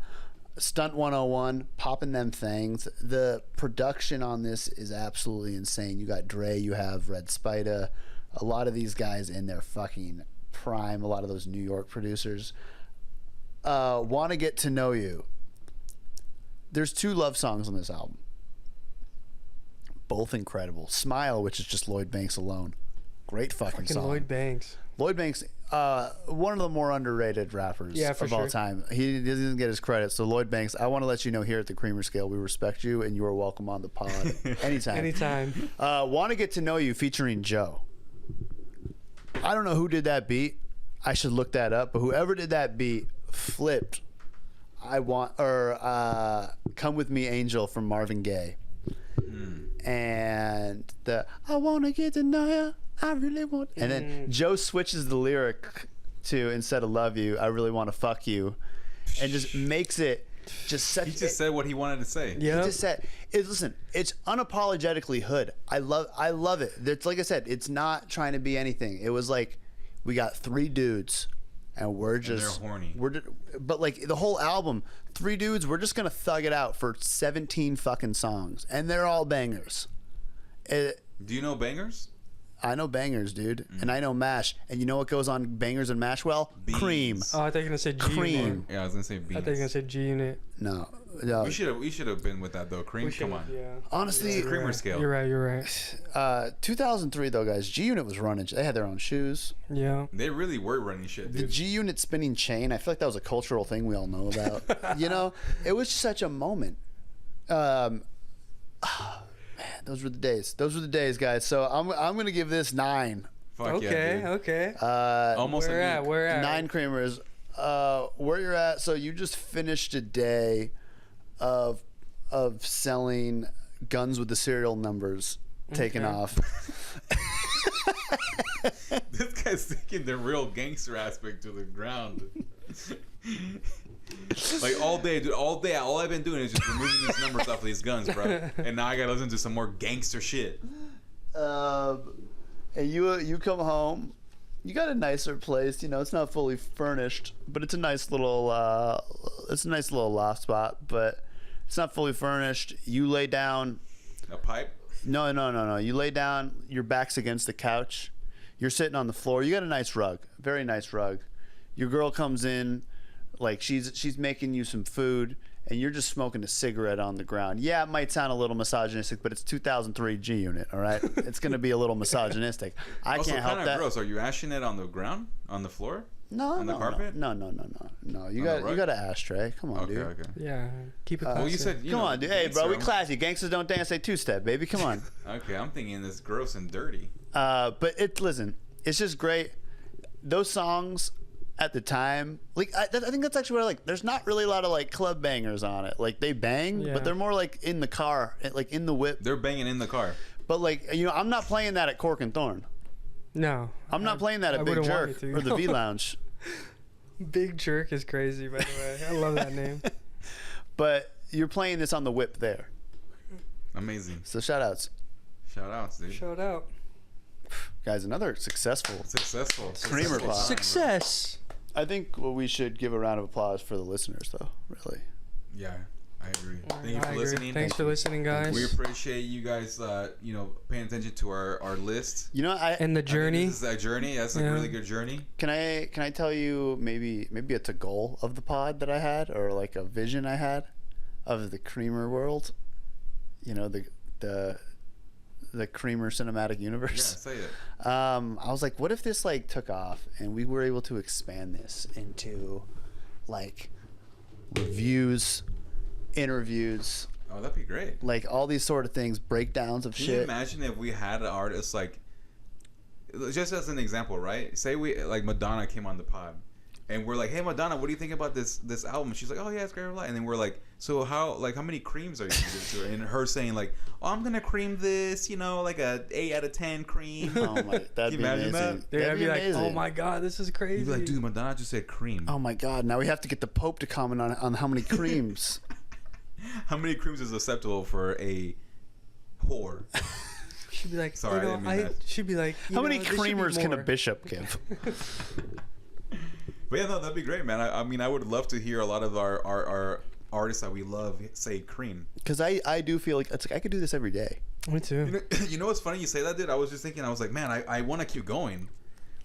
Stunt 101, popping them things. The production on this is absolutely insane. You got Dre, you have Red Spida, a lot of these guys in their fucking prime, a lot of those New York producers. Want to Get to Know You. There's 2 love songs on this album. Both incredible. Smile, which is just Lloyd Banks alone. Great fucking song. Lloyd Banks. Lloyd Banks, one of the more underrated rappers of all time. He doesn't get his credit. So Lloyd Banks, I want to let you know here at the Creamer Scale, we respect you and you are welcome on the pod anytime. Anytime. Want to Get to Know You featuring Joe. I don't know who did that beat. I should look that up. But whoever did that beat flipped. Come With Me Angel from Marvin Gaye. And I want to get to know you. I really want. And then Joe switches the lyric to, instead of love you, I really want to fuck you. And just makes it just such. He just said what he wanted to say. Yeah. He just said, listen, it's unapologetically hood. I love it. It's like I said, it's not trying to be anything. It was like, we got 3 dudes. And we're just, they're horny. But like the whole album, 3 dudes, we're just gonna thug it out for 17 fucking songs, and they're all bangers. Do you know bangers? I know bangers, dude, and I know mash. And you know what goes on bangers and mash? Well, beans. Cream. Oh, I thought you were gonna say G Cream. Unit. Yeah, I was gonna say beans. I thought you were gonna say G Unit. No. We should have been with that though. Cream, come on. Yeah. Honestly, it's a Creamer Scale. You're right. 2003 though, guys. G Unit was running. They had their own shoes. Yeah. They really were running shit, dude. The G Unit spinning chain. I feel like that was a cultural thing we all know about. You know, it was such a moment. Man, those were the days. Those were the days, guys. So I'm gonna give this 9. Fuck okay, yeah, dude. okay. Almost where at? Where at? 9 Creamers. Where you're at? So you just finished a day of selling guns with the serial numbers taken off. This guy's taking the real gangster aspect to the ground. Like all day, dude. All day, all I've been doing is just removing these numbers off of these guns, bro. And now I gotta listen to some more gangster shit. And you come home. You got a nicer place, you know. It's not fully furnished, but it's a nice little loft spot. But it's not fully furnished. You lay down. A pipe? No. You lay down. Your back's against the couch. You're sitting on the floor. You got a nice rug, very nice rug. Your girl comes in, like she's making you some food, and you're just smoking a cigarette on the ground. Yeah, it might sound a little misogynistic, but it's 2003 G Unit, all right? It's going to be a little misogynistic. I can't help that. Kind of gross. Are you ashing it on the ground, on the floor? No, on the carpet? No. You got an ashtray. Come on, dude. Okay. Yeah, keep it classy. Well, you said, come on, dude. Hey, bro, we classy. Gangsters don't dance. They 2-step, baby. Come on. Okay, I'm thinking it's gross and dirty. But listen, it's just great. Those songs at the time, like I think that's actually what I like. There's not really a lot of like club bangers on it. Like they bang, but they're more like in the car, like in the whip. They're banging in the car. But like, you know, I'm not playing that at Cork and Thorn. No, I'm not playing that at Big Jerk or the V Lounge. Big Jerk is crazy, by the way. I love that name. But you're playing this on the whip there. Amazing. So shout outs. Shout outs, dude. Shout out. Guys, another successful Creamer pod. Success. I think we should give a round of applause for the listeners, though. Really. Yeah, I agree. Thank you for listening. Thanks for listening, guys. We appreciate you guys, paying attention to our list. You know, and the journey. This is a journey. That's a really good journey. Can I tell you maybe it's a goal of the pod that I had, or like a vision I had of the Creamer world? You know, the Creamer cinematic universe. Yeah, say it. I was like, what if this like took off and we were able to expand this into like reviews, interviews. Oh, that'd be great. Like all these sort of things, breakdowns of shit. Can you imagine if we had an artist like, just as an example, right? Say we like Madonna came on the pod, And we're like, hey Madonna, what do you think about this album? She's like, oh yeah, it's great. And then we're like, so how many creams are you gonna give to her? And her saying like, oh, I'm gonna cream this, like a 8 out of 10 cream. Oh my, that'd be amazing. That'd be like, oh my god, this is crazy. You'd be like, dude, Madonna just said cream. Oh my god, now we have to get the Pope to comment on how many creams. How many creams is acceptable for a whore? She'd be like, sorry, I didn't mean that. She'd be like, how many creamers can a bishop give? But yeah, no, that'd be great, man. I mean, I would love to hear a lot of our artists that we love say cream. Because I do feel like I could do this every day. Me too. You know what's funny? You say that, dude. I was just thinking. I was like, man, I want to keep going.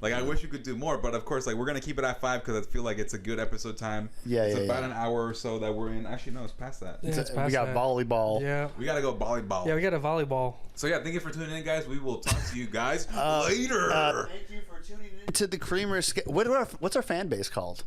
Like, I wish we could do more, but of course, like, we're gonna keep it at 5 because I feel like it's a good episode time. Yeah, it's about an hour or so that we're in. Actually, no, it's past that. Yeah, it's past we got that. Volleyball. Yeah, we gotta go volleyball. Yeah, we got a volleyball. So yeah, thank you for tuning in, guys. We will talk to you guys later. Thank you for tuning in to the Creamers. What's our fan base called?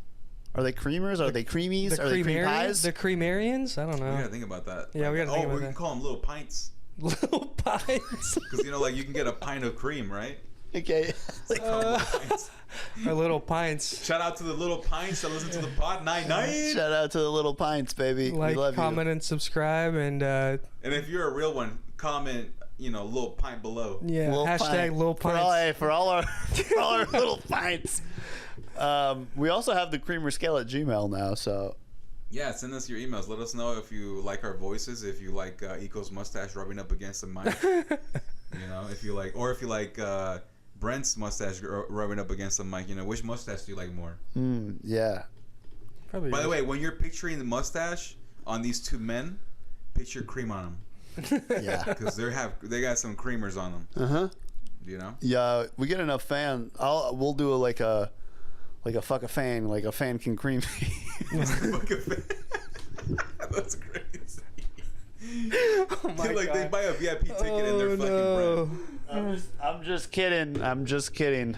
Are they creamers? Are they creamies? Are they cream pies? The creamarians? I don't know. We gotta think about that. Yeah, we gotta think about that. We can call them little pints. Little pints. Because like you can get a pint of cream, right? Okay. Our little pints. Shout out to the little pints that listen to the pod. Night. Shout out to the little pints, baby. Like, we love comment, you. And subscribe, and if you're a real one, comment. Little pint below. Yeah. Little hashtag pint. little pints. For all our little pints. We also have the creamer scale at Gmail now, so yeah, send us your emails. Let us know if you like our voices, if you like Ikko's mustache rubbing up against the mic, if you like Brent's mustache rubbing up against the mic. Which mustache do you like more? Yeah. Probably. By the way, when you're picturing the mustache on these two men, picture cream on them. Yeah, because they got some creamers on them. Yeah, we get enough fan. We'll do like a fuck a fan, like a fan can cream me. Fuck a fan. That's crazy. Oh my God. They buy a VIP ticket in their fucking brand. I'm just kidding.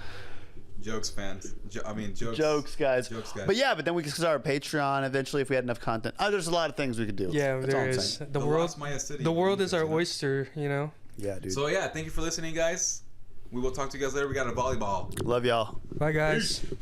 Jokes, fans. Jokes, guys. But then we can start our Patreon eventually if we had enough content. There's a lot of things we could do. Yeah, there is. The world is our oyster, Yeah, dude. So yeah, thank you for listening, guys. We will talk to you guys later. We got a volleyball. Love y'all. Bye, guys. Peace.